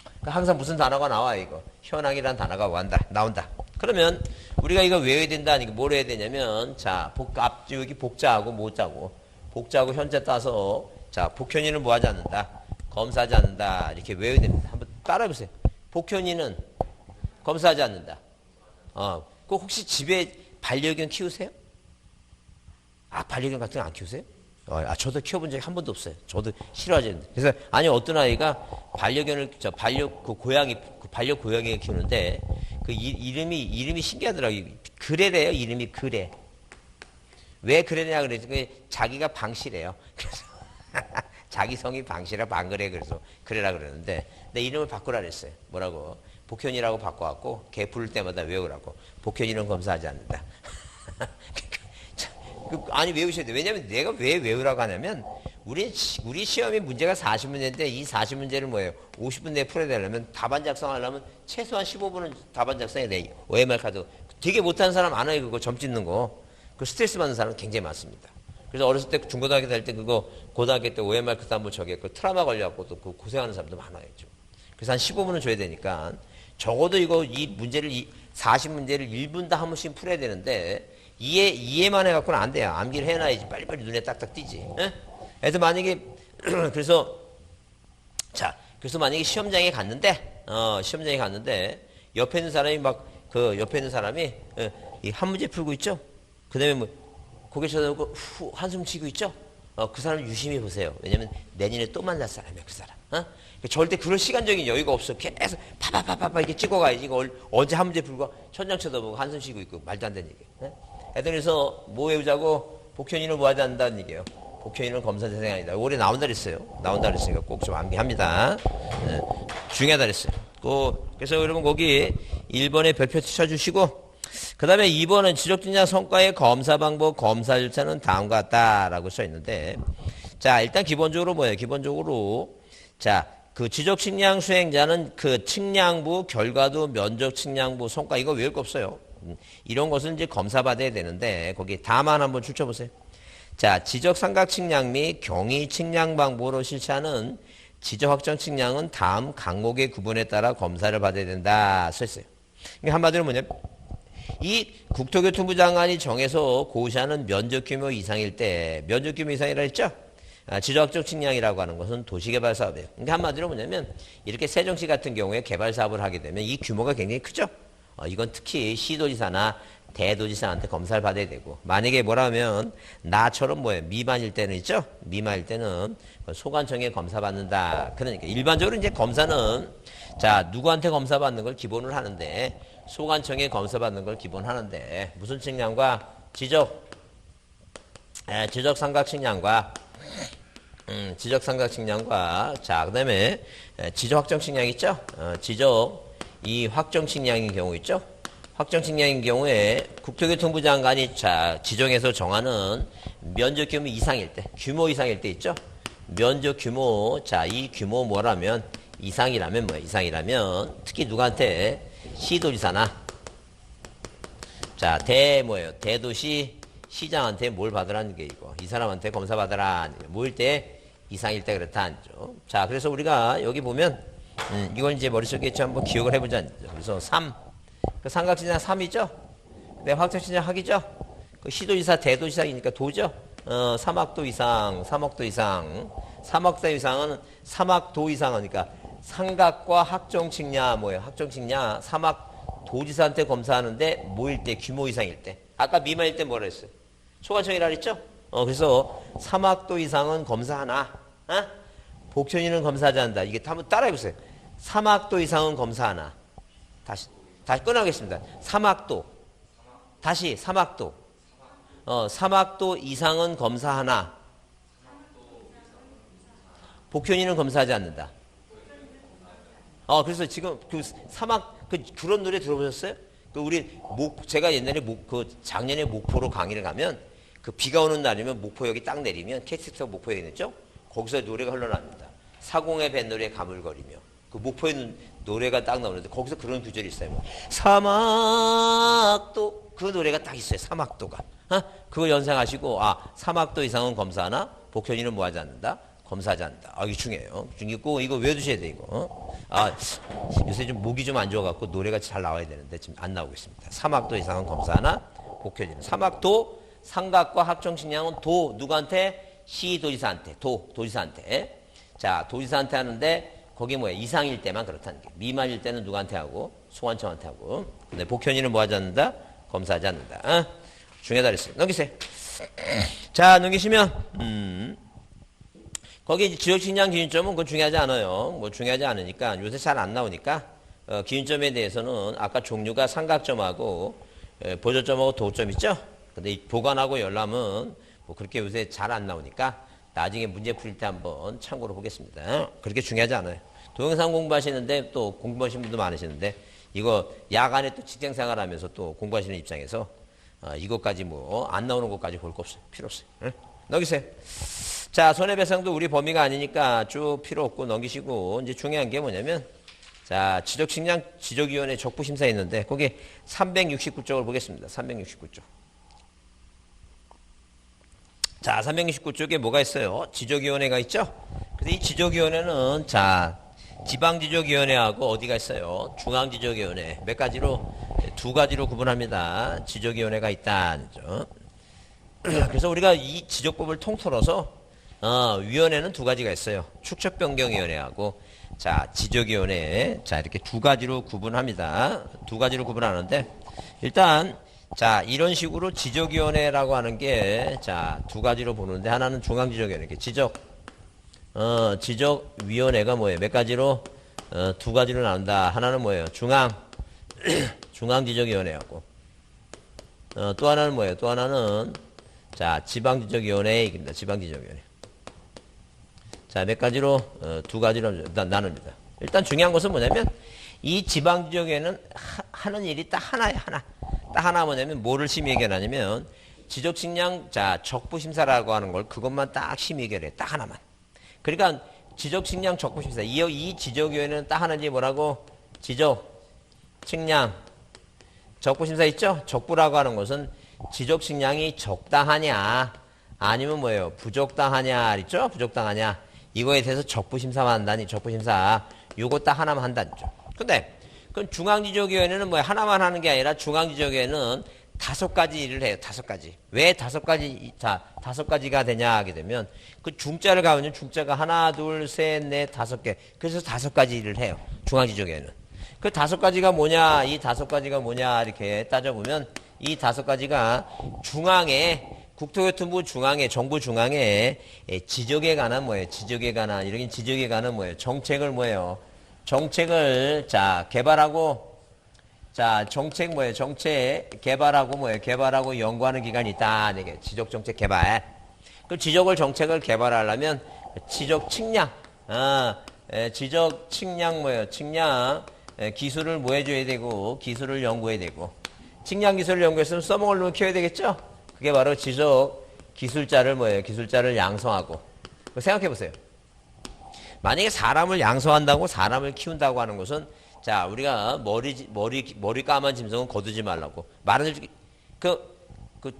그러니까 항상 무슨 단어가 나와요, 이거. 현황이라는 단어가 나온다. 그러면 우리가 이거 외워야 된다. 아니, 뭘 해야 되냐면, 자, 여기 복자하고 모자고, 복자하고 현재 따서, 자, 복현이는 뭐 하지 않는다? 검사하지 않는다. 이렇게 외워야 됩니다. 한번 따라해보세요. 복현이는 검사하지 않는다. 그 혹시 집에 반려견 키우세요? 반려견 같은 거 안 키우세요? 저도 키워본 적이 한 번도 없어요. 저도 싫어하지. 그래서, 아니, 어떤 아이가 반려견을, 반려 고양이를 키우는데, 그 이름이 신기하더라고요. 그래래요, 이름이 그래. 왜 그래냐 그랬더니, 자기가 방시래요. 그래서, 자기 성이 방시라 방그래. 그래서, 그래라 그러는데, 내 이름을 바꾸라 그랬어요. 뭐라고? 복현이라고 바꿔갖고, 개 부를 때마다 외우라고. 복현이는 검사하지 않는다. 아니, 외우셔야 돼요. 왜냐면 내가 왜 외우라고 하냐면, 우리 시험이 문제가 40문제인데, 이 40문제를 뭐예요? 50분 내에 풀어야 되려면, 답안 작성하려면, 최소한 15분은 답안 작성해야 돼. OMR 카드. 되게 못하는 사람 많아요, 그거. 점 찍는 거. 그 스트레스 받는 사람 굉장히 많습니다. 그래서 어렸을 때, 중고등학교 다닐 때 그거, 고등학교 때 OMR 카드 한번 저기했고, 트라우마 걸려갖고 또 그 고생하는 사람도 많아요. 좀. 그래서 한 15분은 줘야 되니까, 적어도 이 문제를, 40문제를 1분 다 한 번씩 풀어야 되는데, 이해만 해갖고는 안 돼요. 암기를 해놔야지. 빨리빨리 눈에 딱딱 띄지. 그래서 만약에, 그래서 만약에 시험장에 갔는데, 옆에 있는 사람이 이 한 문제 풀고 있죠? 그 다음에 뭐, 고개 쳐다보고, 한숨 쉬고 있죠? 그 사람 유심히 보세요. 왜냐면 내년에 또 만날 사람이야, 그 사람. 절대 그럴 시간적인 여유가 없어. 계속 파파파파파 이렇게 찍어가야지. 이거 언제 한 문제 풀고 천장 쳐다보고 한숨 쉬고 있고 말도 안 되는 얘기예요. 그래서 뭐 외우자고 복현이는 뭐 하지 않는다는 얘기예요. 복현이는 검사 대상이 아니다. 올해 나온다 그랬어요. 나온다 그랬으니까 꼭 좀 암기합니다. 중요하다 그랬어요. 그래서 여러분 거기 1번에 별표 쳐주시고 그 다음에 2번은 지적진장 성과의 검사 방법, 검사 절차는 다음과 같다라고 써 있는데 자 일단 기본적으로 뭐예요? 자 그 지적 측량 수행자는 그 측량부, 결과도, 면적 측량부, 성과 이거 외울 거 없어요. 이런 것은 이제 검사받아야 되는데 거기 다만 한번 출처보세요. 자, 지적 삼각 측량 및 경위 측량 방법으로 실시하는 지적 확정 측량은 다음 항목의 구분에 따라 검사를 받아야 된다 써 있어요. 그러니까 한마디로 뭐냐면 이 국토교통부 장관이 정해서 고시하는 면적 규모 이상일 때 면적 규모 이상이라 했죠? 지적 확정 측량이라고 하는 것은 도시개발 사업이에요. 그러니까 한마디로 뭐냐면 이렇게 세종시 같은 경우에 개발 사업을 하게 되면 이 규모가 굉장히 크죠? 이건 특히 시도지사나 대도지사한테 검사를 받아야 되고 만약에 뭐라면 나처럼 뭐예요 미만일 때는 있죠 미만일 때는 소관청에 검사받는다. 그러니까 일반적으로 이제 검사는 자 누구한테 검사받는 걸 기본으로 하는데 소관청에 검사받는 걸 기본 하는데 무슨 측량과 지적 삼각 측량과 지적 삼각 측량과 자 그다음에 지적 확정 측량 있죠 지적 이 확정 측량인 경우 있죠 확정 측량인 경우에 국토교통부 장관이 자 지정해서 정하는 면적 규모 이상일 때 규모 이상일 때 있죠 면적 규모 자 이 규모 뭐라면 이상이라면 뭐야 이상이라면 특히 누구한테 시도지사나 자 대도시 시장한테 뭘 받으라는 게 이거 이 사람한테 검사 받으라 뭐일 때 이상일 때 그렇다 안죠 자 그래서 우리가 여기 보면 이건 이제 머릿속에 한번 기억을 해보자 그래서 3 그 삼각지장 3이죠 내 확정지장 학이죠 그 시도지사 대도지사이니까 도죠 3학도 이상 3억도 이상 3억도 이상은 3학도 이상이니까 삼각과 확정측량 뭐예요 확정측량 3학 도지사한테 검사하는데 뭐일 때 규모 이상일 때 아까 미만일 때 뭐라 했어요 소관청이라 그랬죠 그래서 3학도 이상은 검사하나? 복현이는 검사하지 않는다. 이게 한번 따라해보세요. 3학도 이상은 검사하나? 다시 끊어가겠습니다. 3학도. 다시 3학도. 3학도 이상은 검사하나? 복현이는 검사하지 않는다. 그래서 지금 그런 노래 들어보셨어요? 제가 옛날에 작년에 목포로 강의를 가면, 비가 오는 날이면 목포역이 딱 내리면, KTX 목포역이 있죠? 거기서 노래가 흘러납니다. 사공의 뱃노래 가물거리며. 목포에 노래가 딱 나오는데, 거기서 그런 구절이 있어요. 사막도, 그 노래가 딱 있어요. 사막도가. 그거 연상하시고, 3학도 이상은 검사하나? 복현이는 뭐 하지 않는다? 검사하지 않는다. 이거 중요해요. 중요고, 이거 외워두셔야 돼, 이거. 요새 좀 목이 좀 안 좋아갖고 노래가 잘 나와야 되는데 지금 안 나오고 있습니다. 3학도 이상은 검사하나? 복현이는. 3학도, 삼각과 학종식량은 누구한테? 시도지사한테. 도지사한테. 자, 도지사한테 하는데, 거기 뭐야? 이상일 때만 그렇다는 게. 미만일 때는 누구한테 하고? 소관청한테 하고. 근데 복현이는 뭐 하지 않는다? 검사하지 않는다. 중요하다 그랬어요. 넘기세요. 자, 넘기시면, 거기 지적식량 기준점은 그건 중요하지 않아요. 중요하지 않으니까 요새 잘 안 나오니까 기준점에 대해서는 아까 종류가 삼각점하고 보조점하고 도점 있죠? 근데 이 보관하고 열람은 그렇게 요새 잘 안 나오니까 나중에 문제 풀 때 한번 참고로 보겠습니다. 그렇게 중요하지 않아요. 동영상 공부하시는데 또 공부하시는 분도 많으시는데 이거 야간에 또 직장생활 하면서 또 공부하시는 입장에서 이것까지 안 나오는 것까지 볼 거 없어요. 필요 없어요. 넘기세요. 자, 손해배상도 우리 범위가 아니니까 쭉 필요 없고 넘기시고, 이제 중요한 게 뭐냐면, 자, 지적식량 지적위원회 적부심사 있는데, 거기 369쪽을 보겠습니다. 369쪽. 자, 369쪽에 뭐가 있어요? 지적위원회가 있죠? 그래서 이 지적위원회는, 자, 지방지적위원회하고 어디가 있어요? 중앙지적위원회. 몇 가지로? 두 가지로 구분합니다. 지적위원회가 있다. 그래서 우리가 이 지적법을 통틀어서 위원회는 두 가지가 있어요. 축척변경위원회하고 자 지적위원회 자 이렇게 두 가지로 구분합니다. 두 가지로 구분하는데 일단 자 이런 식으로 지적위원회라고 하는 게 자 두 가지로 보는데 하나는 중앙지적위원회 지적위원회가 뭐예요? 몇 가지로 두 가지로 나온다. 하나는 뭐예요? 중앙지적위원회하고 또 하나는 뭐예요? 또 하나는 자 지방지적위원회입니다. 지방지적위원회. 자, 몇 가지로, 두 가지로 나눕니다. 일단 중요한 것은 뭐냐면, 이 지방지적위원회는 하는 일이 딱 하나예요, 하나. 딱 하나 뭐냐면, 뭐를 심의 해결하냐면, 지적식량, 자, 적부심사라고 하는 걸 그것만 딱 심의 해결해. 딱 하나만. 그러니까, 지적식량 적부심사. 이 지적위원회는 딱 하나지 뭐라고? 지적식량 적부심사 있죠? 적부라고 하는 것은 지적식량이 적당하냐, 아니면 뭐예요? 부적당하냐, 있죠? 부적당하냐. 이거에 대해서 적부심사만 한다니, 적부심사. 요거 딱 하나만 한다죠. 근데, 그럼 중앙지적위원회는 뭐야? 하나만 하는 게 아니라 중앙지적위원회는 5가지 일을 해요. 5가지. 왜 5가지가 되냐 하게 되면, 그 중자를 가면 중자가 하나, 둘, 셋, 넷, 5개. 그래서 5가지 일을 해요. 중앙지적위원회는. 그 5가지가 뭐냐, 이 5가지가 뭐냐, 이렇게 따져보면, 이 5가지가 중앙에, 국토교통부 중앙에, 정부 중앙에 지적에 관한 뭐예요? 지적에 관한, 이런 지적에 관한 뭐예요? 정책을 뭐예요? 정책을, 자, 개발하고, 자, 정책 뭐예요? 정책 개발하고 뭐예요? 개발하고 연구하는 기관이 있다. 이게 지적정책 개발. 그 정책을 개발하려면 지적 측량, 지적 측량 뭐예요? 측량, 기술을 뭐 해줘야 되고, 기술을 연구해야 되고, 측량 기술을 연구했으면 써먹을 놈을 키워야 되겠죠? 그게 바로 지적 기술자를 뭐예요? 기술자를 양성하고. 생각해 보세요. 만약에 사람을 양성한다고 사람을 키운다고 하는 것은 자, 우리가 머리 까만 짐승은 거두지 말라고. 말은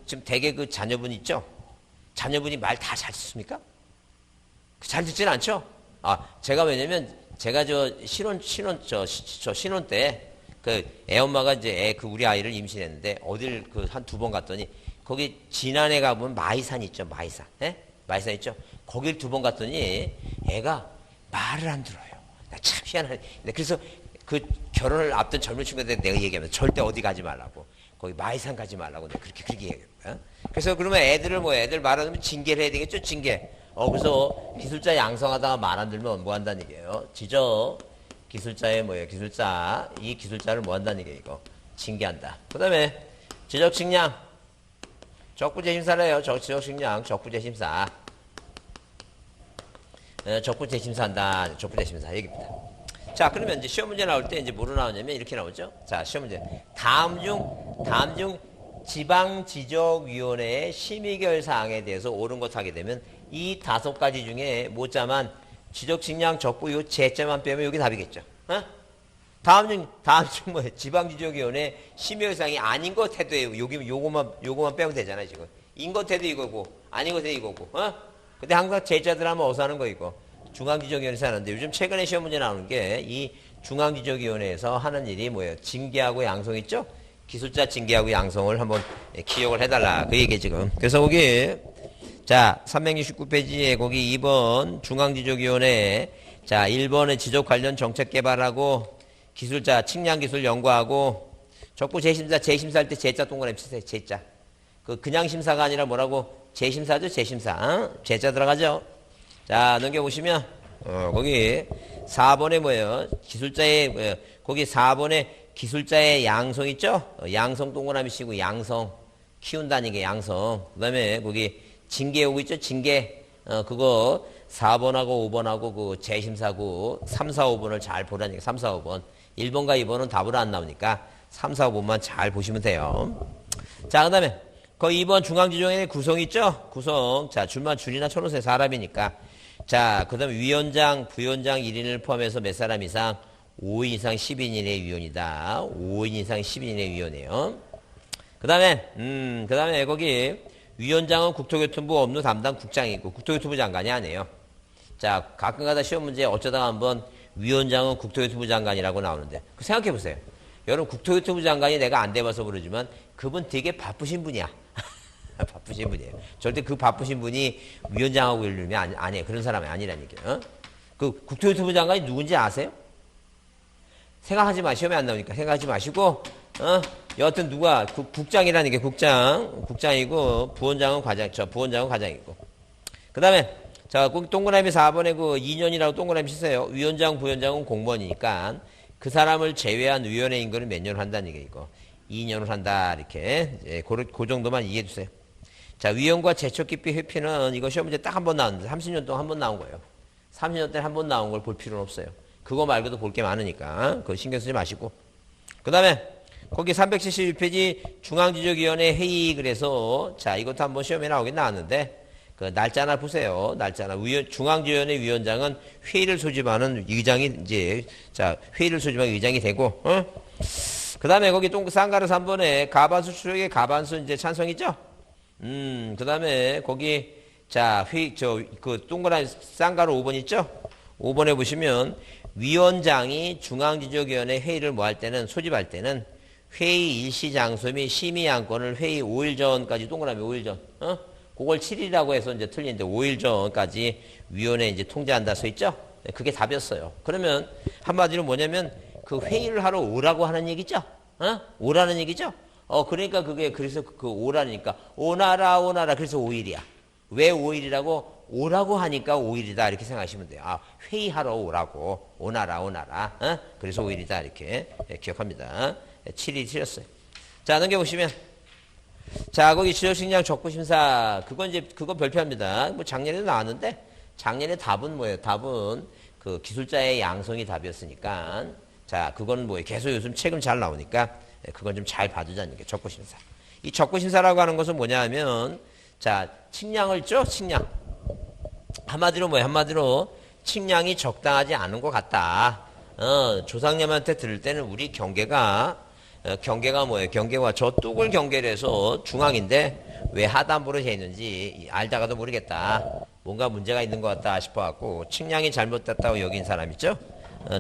지금 대개 그 자녀분 있죠? 자녀분이 말 다 잘 듣습니까? 잘 듣진 않죠? 제가 왜냐면 제가 신혼 때 애엄마가 이제 우리 아이를 임신했는데 어딜 한 2번 갔더니 거기 진안에 가보면 마이산 있죠, 마이산. 마이산 있죠? 거길 2번 갔더니 애가 말을 안 들어요. 나 참 희한하네. 그래서 그 결혼을 앞둔 젊은 친구들한테 내가 얘기하면 절대 어디 가지 말라고. 거기 마이산 가지 말라고 내가 그렇게 얘기해요. 어? 그래서 그러면 애들을 애들 말하면 징계를 해야 되겠죠, 징계. 그래서 기술자 양성하다가 말 안 들면 뭐 한다는 얘기예요? 지적 기술자의 기술자, 이 기술자를 뭐 한다는 얘기예요, 이거. 징계한다. 그 다음에 지적식량. 적부재심사래요. 지적식량, 적부재심사. 적부재심사한다. 적부재심사 얘기입니다. 자, 그러면 이제 시험 문제 나올 때 이제 뭐로 나오냐면 이렇게 나오죠. 자, 시험 문제. 다음 중 지방지적위원회의 심의결 사항에 대해서 옳은 것 하게 되면 이 5가지 중에 뭐자만 지적식량 적부 요 제자만 빼면 여기 답이겠죠. 어? 다음 중 지방지적위원회 심의결 사항이 아닌 것 해도 요거만 빼면 되잖아요, 지금. 인 것 해도 이거고, 아닌 것 해도 이거고, 근데 항상 제자들 하면 어서 하는 거 이거. 중앙지적위원회에서 하는데 요즘 최근에 시험 문제 나오는 게 이 중앙지적위원회에서 하는 일이 뭐예요? 징계하고 양성 있죠? 기술자 징계하고 양성을 한번 기억을 해달라. 그 얘기 지금. 그래서 거기 자 369페이지에 거기 2번 중앙지적위원회 자 1번에 지적 관련 정책 개발하고 기술자 측량기술 연구하고 적부 재심사할 때 제자 동그라미 치세요. 제자. 그냥 심사가 아니라 뭐라고? 재심사죠, 재심사. 제자 들어가죠. 자, 넘겨보시면, 거기 4번에 뭐예요? 거기 4번에 기술자의 양성 있죠? 양성 동그라미 치고 양성. 키운다는 게 양성. 그 다음에 거기 징계 오고 있죠? 징계. 그거 4번하고 5번하고 그 재심사고 3, 4, 5번을 잘 보라니까. 3, 4, 5번. 1번과 2번은 답으로 안 나오니까 3, 4, 5번만 잘 보시면 돼요. 자, 그 다음에 거기 2번 중앙지정의 구성 있죠? 구성. 자, 줄이나 쳐놓으세요. 사람이니까. 자, 그 다음에 위원장, 부위원장 1인을 포함해서 몇 사람 이상? 5인 이상 10인의 위원이다. 5인 이상 10인의 위원이에요. 그 다음에 거기 위원장은 국토교통부 업무 담당 국장이고 국토교통부 장관이 아니에요. 자, 가끔가다 시험 문제 어쩌다가 한번 위원장은 국토교통부 장관이라고 나오는데 생각해 보세요. 여러분 국토교통부 장관이 내가 안 돼봐서 그러지만 그분 되게 바쁘신 분이야. 바쁘신 분이에요. 절대 그 바쁘신 분이 위원장하고 이러면 아니에요. 그런 사람이 아니라는 얘기예요. 그 국토교통부 장관이 누군지 아세요? 생각하지 마. 시험에 안 나오니까 생각하지 마시고 여하튼 누가 국장이라는 게 국장이고 부원장은 과장이고 그 다음에 자 동그라미 4번에 그 2년이라고 동그라미 치세요. 위원장 부위원장은 공무원이니까 그 사람을 제외한 위원회 인근을 몇 년을 한다는 얘기예요. 이거 2년을 한다 이렇게 그 정도만 이해해 주세요. 자, 위원과 제척기피 회피는 이거 시험 문제 딱 한 번 나왔는데 30년 동안 한 번 나온 거예요. 30년 동안 한 번 나온 걸 볼 필요는 없어요. 그거 말고도 볼 게 많으니까 그거 신경 쓰지 마시고 그 다음에 거기 376페이지 중앙지적위원회 회의 그래서 자 이것도 한번 시험에 나오긴 나왔는데 그 날짜나 보세요. 날짜나 중앙지원회 위원장은 회의를 소집하는 의장이 이제 자 회의를 소집하는 의장이 되고 그 다음에 거기 쌍가루 3번에 가반수 추적의 가반수 이제 찬성이죠. 그 다음에 거기 자 그 동그라미 쌍가루 5번 있죠. 5번에 보시면 위원장이 중앙지적위원회 회의를 뭐 할 때는 소집할 때는 회의 일시 장소 및 심의 안건을 회의 5일 전까지 동그라미 5일 전 그걸 7일이라고 해서 이제 틀리는데 5일 전까지 위원회 이제 통제한다 써 있죠? 그게 답이었어요. 그러면 한마디로 뭐냐면 그 회의를 하러 오라고 하는 얘기죠? 오라는 얘기죠? 그러니까 그게 그래서 그 오라니까 오나라 그래서 5일이야. 왜 5일이라고? 오라고 하니까 5일이다 이렇게 생각하시면 돼요. 회의하러 오라고 오나라 그래서 5일이다 이렇게 기억합니다. 7일 틀렸어요. 자 넘겨보시면 자 거기 지적식량 적부심사 그거 별표합니다. 뭐 작년에도 나왔는데 작년에 답은 뭐예요? 답은 그 기술자의 양성이 답이었으니까 자 그건 뭐예요? 계속 요즘 책은 잘 나오니까 그건 좀 잘 봐두자는 게 적부심사. 이 적부심사라고 하는 것은 뭐냐 하면 자 측량을 죠? 측량. 한마디로 뭐예요? 한마디로 측량이 적당하지 않은 것 같다. 조상님한테 들을 때는 우리 경계가 뭐예요? 경계가 저 뚝을 경계를 해서 중앙인데 왜 하단부로 재 있는지 알다가도 모르겠다. 뭔가 문제가 있는 것 같다 싶어갖고 측량이 잘못됐다고 여긴 사람 있죠?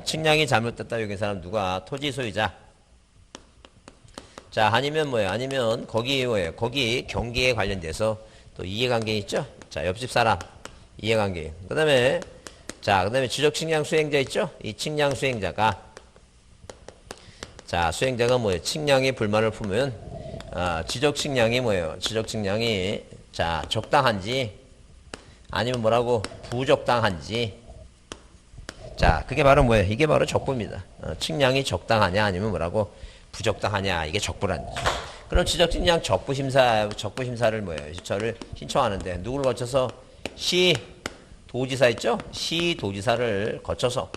측량이 잘못됐다고 여긴 사람 누가? 토지 소유자. 자 아니면 뭐예요? 아니면 거기 뭐예요? 거기 경계에 관련돼서 또 이해관계 있죠? 자 옆집 사람 이해관계. 그 다음에 지적 측량 수행자 있죠? 이 측량 수행자가 자 수행자가 뭐예요? 측량에 불만을 품으면 지적 측량이 뭐예요? 지적 측량이 자 적당한지 아니면 뭐라고 부적당한지. 자 그게 바로 뭐예요? 이게 바로 적부입니다. 측량이 적당하냐 아니면 뭐라고 부적당하냐, 이게 적부란 거죠. 그럼 지적 측량 적부 심사를 뭐예요? 저를 신청하는데 누구를 거쳐서 시 도지사 있죠? 시 도지사를 거쳐서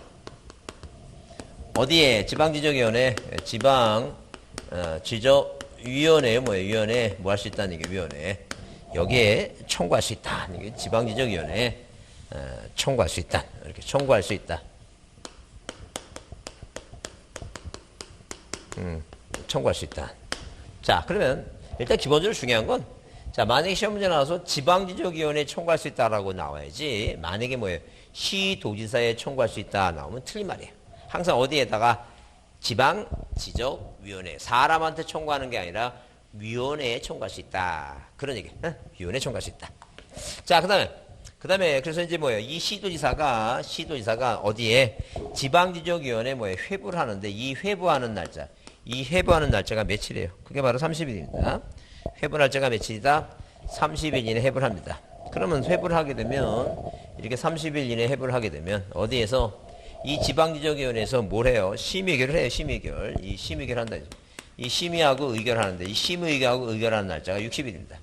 어디에? 지방지적위원회, 지방지적위원회에 뭐예요? 위원회 뭐 할 수 있다는 게 위원회. 여기에 청구할 수 있다. 이게 지방지적위원회에 청구할 수 있다. 이렇게 청구할 수 있다. 청구할 수 있다. 자, 그러면 일단 기본적으로 중요한 건, 자, 만약에 시험 문제 나와서 지방지적위원회에 청구할 수 있다라고 나와야지, 만약에 뭐예요? 시도지사에 청구할 수 있다 나오면 틀린 말이에요. 항상 어디에다가 지방지적위원회, 사람한테 청구하는 게 아니라 위원회에 청구할 수 있다. 그런 얘기. 위원회에 청구할 수 있다. 자, 그 다음에 그래서 이제 뭐예요? 이 시도지사가 어디에? 지방지적위원회 뭐예요? 회부를 하는데 이 회부하는 날짜가 며칠이에요? 그게 바로 30일입니다. 회부 날짜가 며칠이다? 30일 이내 회부를 합니다. 그러면 회부를 하게 되면, 이렇게 30일 이내 회부를 하게 되면, 어디에서? 이 지방지적위원회에서 뭘 해요? 심의결을 해요, 심의결. 이 심의결 한다. 이 심의하고 의결하는데, 이 심의하고 의결하는 날짜가 60일입니다.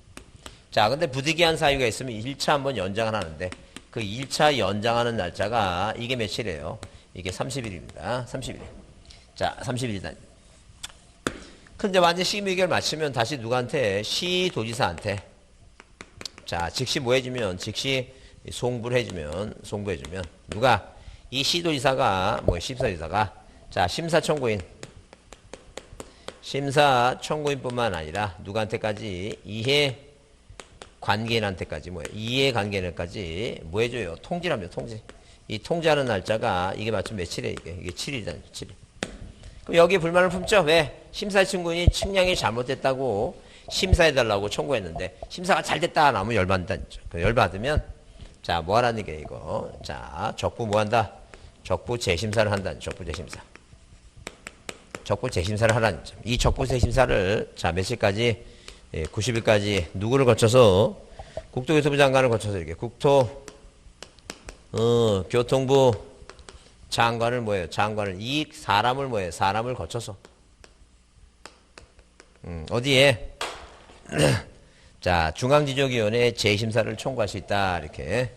자, 근데 부득이한 사유가 있으면 1차 한번 연장을 하는데, 그 1차 연장하는 날짜가 이게 며칠이에요? 이게 30일입니다. 30일. 자, 30일이다. 근데 완전 심의결 마치면 다시 누구한테? 시도지사한테. 자, 즉시 뭐 해주면? 즉시 송부를 해주면, 누가? 이 시도지사가, 심사지사가, 자, 심사청구인뿐만 아니라 누구한테까지? 이해관계인한테까지 이해관계인까지 뭐 해줘요? 통지를 합니다, 통지. 이 통지하는 날짜가 이게 마침 며칠이에요, 이게 7일이잖아요, 7일. 그럼 여기에 불만을 품죠? 왜? 심사청구인이 측량이 잘못됐다고 심사해달라고 청구했는데, 심사가 잘 됐다 나오면 열받는다는 거죠. 열받으면, 자, 뭐 하라는 게 이거. 자, 적부 뭐 한다? 적부 재심사를 한다는, 적부 재심사를 하라는 거죠. 이 적부 재심사를, 자, 며칠까지? 90일까지 누구를 거쳐서? 국토교통부 장관을 거쳐서 이렇게. 교통부 장관을 뭐예요? 이 사람을 뭐예요? 사람을 거쳐서. 어디에? 자, 중앙지적위원회 재심사를 청구할 수 있다. 이렇게.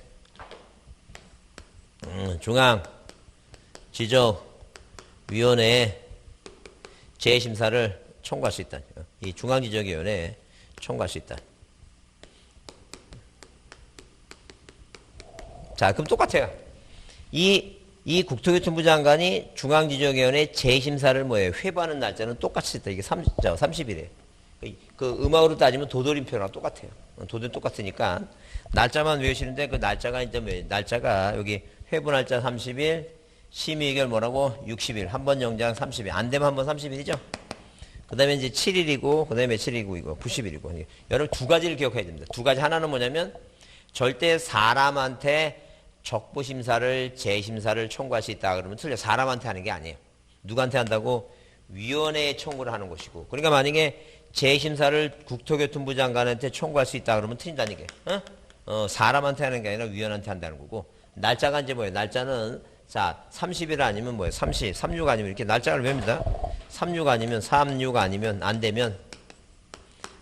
중앙지적위원회 재심사를 청구할 수 있다. 이 중앙지적위원회에 청구할 수 있다. 자, 그럼 똑같아요. 이 국토교통부 장관이 중앙지적위원회 재심사를 뭐예요? 회부하는 날짜는 똑같이 있다. 이게 30일이에요. 그 음악으로 따지면 도돌림표랑 똑같아요. 도돌 똑같으니까 날짜만 외우시는데 그 날짜가 이제 날짜가 여기 회부 날짜 30일, 심의결 뭐라고? 60일. 한 번 연장 30일. 안 되면 한 번 30일이죠? 그 다음에 이제 7일이고, 그 다음에 며칠이고, 이거 90일이고. 여러분 두 가지를 기억해야 됩니다. 두 가지. 하나는 뭐냐면 절대 사람한테 적부심사를, 재심사를 청구할 수 있다 그러면 틀려. 사람한테 하는 게 아니에요. 누구한테 한다고? 위원회에 청구를 하는 것이고. 그러니까 만약에 재심사를 국토교통부 장관한테 청구할 수 있다 그러면 틀린다는 얘기예요. 사람한테 하는 게 아니라 위원한테 한다는 거고. 날짜가 이제 뭐예요? 날짜는, 자, 30일 아니면 뭐예요? 36 아니면 이렇게 날짜를 외웁니다. 36 아니면 안 되면,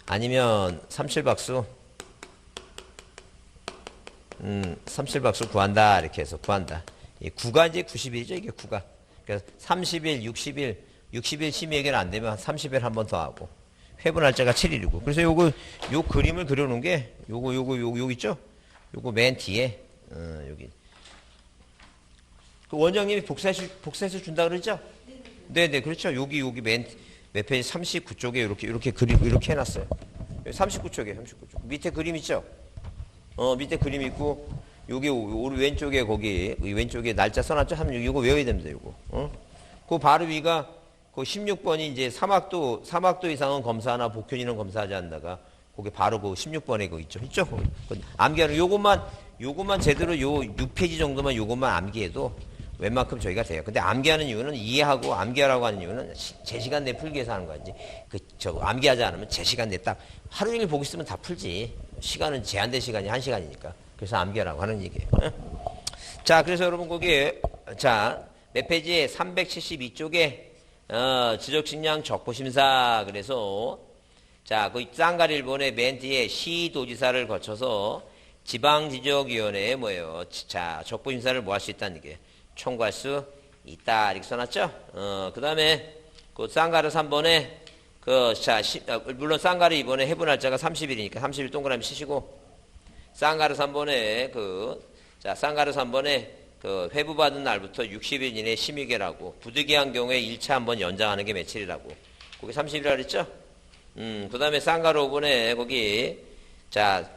아니면 37박수, 37박수 구한다. 이렇게 해서 구한다. 이 구가 이제 90일이죠, 이게 구가. 그래서 30일, 60일 심의 해결 안 되면 30일 한 번 더 하고. 회부 날짜가 7일이고. 그래서 요 그림을 그려놓은 게, 요거 있죠? 요거 맨 뒤에, 여기. 그 원장님이 복사해서 준다 그러죠? 네네, 그렇죠. 여기 몇 페이지 39쪽에 이렇게 그리고 이렇게 해놨어요. 39쪽에. 밑에 그림 있죠? 밑에 그림 있고, 여기 우리 왼쪽에 왼쪽에 날짜 써놨죠? 36, 이거 외워야 됩니다, 이거. 그 바로 위가, 그 16번이 이제 사막도 이상은 검사하나 복현이는 검사하지 않다가, 거기 바로 그 16번에 그거 있죠? 암기하는, 요것만 제대로 6페이지 정도만 요것만 암기해도, 웬만큼 저희가 돼요. 근데 암기하는 이유는 이해하고 암기하라고 하는 이유는 제 시간 내에 풀기 위해서 하는 거지. 암기하지 않으면 제 시간 내에 딱 하루 종일 보고 있으면 다 풀지. 시간은 제한된 시간이 1시간이니까. 그래서 암기하라고 하는 얘기예요. 자, 그래서 여러분 거기 몇 페이지에 372쪽에 지적측량 적부심사 그래서 그 쌍가리 일본의 맨 뒤에 시도지사를 거쳐서 지방지적위원회에 뭐예요? 자, 적부심사를 뭐 할 수 있다는 게 청구할 수 있다 이렇게 써놨죠. 그 다음에 그 쌍가르 3번에 물론 쌍가르 이번에 해부 날짜가 30일이니까 30일 동그라미 치시고 쌍가르 3번에 쌍가르 3번에 회부받은 날부터 60일 이내 심의계라고 부득이한 경우에 1차 한번 연장하는 게 며칠이라고 거기 30일이라 그랬죠. 그 다음에 쌍가르 5번에 거기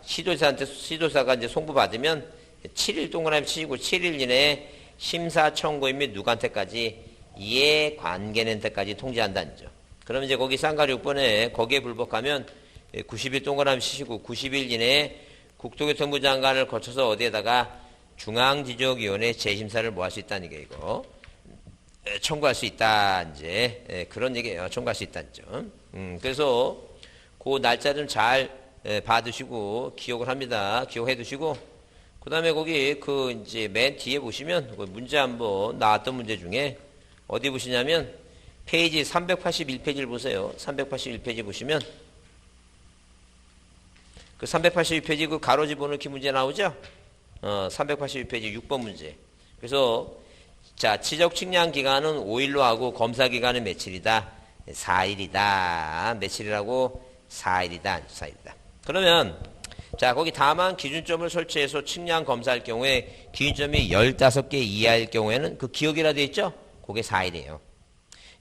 시도사가 이제 송부받으면 7일 동그라미 치시고 7일 이내에 심사 청구인 및 누구한테까지 이해 관계는 때까지 통지한다는 점. 그러면 이제 거기 쌍가르 6번에 거기에 불복하면 90일 동그라미 치시고 90일 이내에 국토교통부 장관을 거쳐서 어디에다가 중앙지적위원회 재심사를 뭐 할 수 있다는 게 이거 청구할 수 있다 이제 그런 얘기예요. 청구할 수 있다는 점. 그래서 그 날짜 좀 잘 봐두시고 기억을 합니다. 기억해 두시고 그 다음에 거기 이제 맨 뒤에 보시면 문제 한번 나왔던 문제 중에 어디 보시냐면 페이지 381페이지를 보세요. 381페이지 보시면 381페이지 가로 집어넣기 문제 나오죠? 381페이지 6번 문제. 그래서 지적 측량 기간은 5일로 하고 검사 기간은 며칠이다? 4일이다. 며칠이라고? 4일이다. 그러면 거기 다만 기준점을 설치해서 측량 검사할 경우에 기준점이 15개 이하일 경우에는 그 기억이라 되어 있죠? 그게 4일이에요.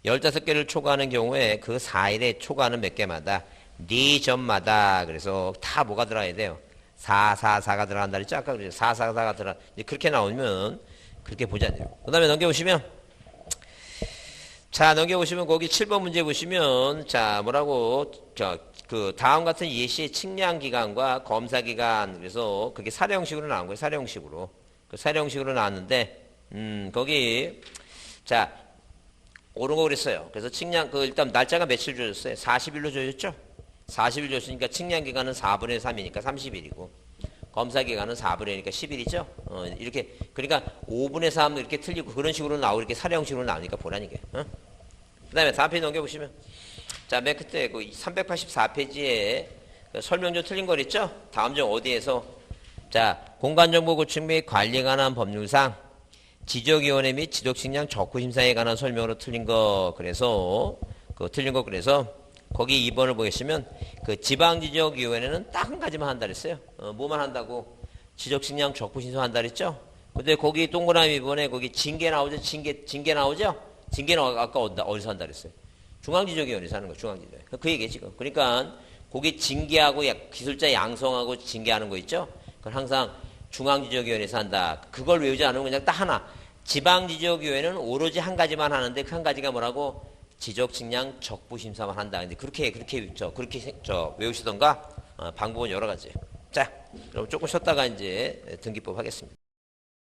15개를 초과하는 경우에 그 4일에 초과하는 몇 개마다 4점마다 그래서 다 뭐가 들어가야 돼요? 444가 들어간다 그랬죠? 아까 그랬죠? 444가 들어가. 그렇게 나오면 그렇게 보지 않아요. 그 다음에 넘겨보시면 넘겨보시면 거기 7번 문제 보시면 뭐라고 다음 같은 예시의 측량 기간과 검사 기간 그래서 그게 사례 형식으로 나온 거예요. 사례 형식으로. 사례 형식으로 나왔는데 거기 옳은 거 그랬어요. 그래서 측량 일단 날짜가 며칠 줘줬어요? 40일로 줘줬죠? 40일 줬으니까 측량 기간은 4분의 3이니까 30일이고 검사 기간은 4분의 1이니까 10일이죠? 이렇게 그러니까 5분의 3 이렇게 틀리고 그런 식으로 나오고 이렇게 사례 형식으로 나오니까 보라니까. 그 다음에 다음 페이지 넘겨보시면 맨 끝에 384페이지에 설명조 틀린 거 있죠? 다음 중 어디에서 공간정보 구축 및 관리에 관한 법률상 지적위원회 및 지적측량 적부심사에 관한 설명으로 틀린 거 그래서 거기 2번을 보시면 지방지적위원회는 딱 한 가지만 한다 그랬어요. 뭐만 한다고? 지적측량 적부심사 한다 그랬죠? 근데 거기 동그라미 2번에 거기 징계 나오죠? 징계 나오죠? 징계는 아까 어디서 한다 그랬어요? 중앙지적위원회에서 하는 거, 중앙지적. 그 얘기예요, 지금. 그러니까 거기 징계하고 기술자 양성하고 징계하는 거 있죠? 그걸 항상 중앙지적위원회에서 한다. 그걸 외우지 않으면 그냥 딱 하나. 지방지적위원회는 오로지 한 가지만 하는데 그 한 가지가 뭐라고? 지적측량 적부심사만 한다. 근데 그렇게 외우시던가 방법은 여러 가지예요. 자, 그럼 조금 쉬었다가 이제 등기법 하겠습니다.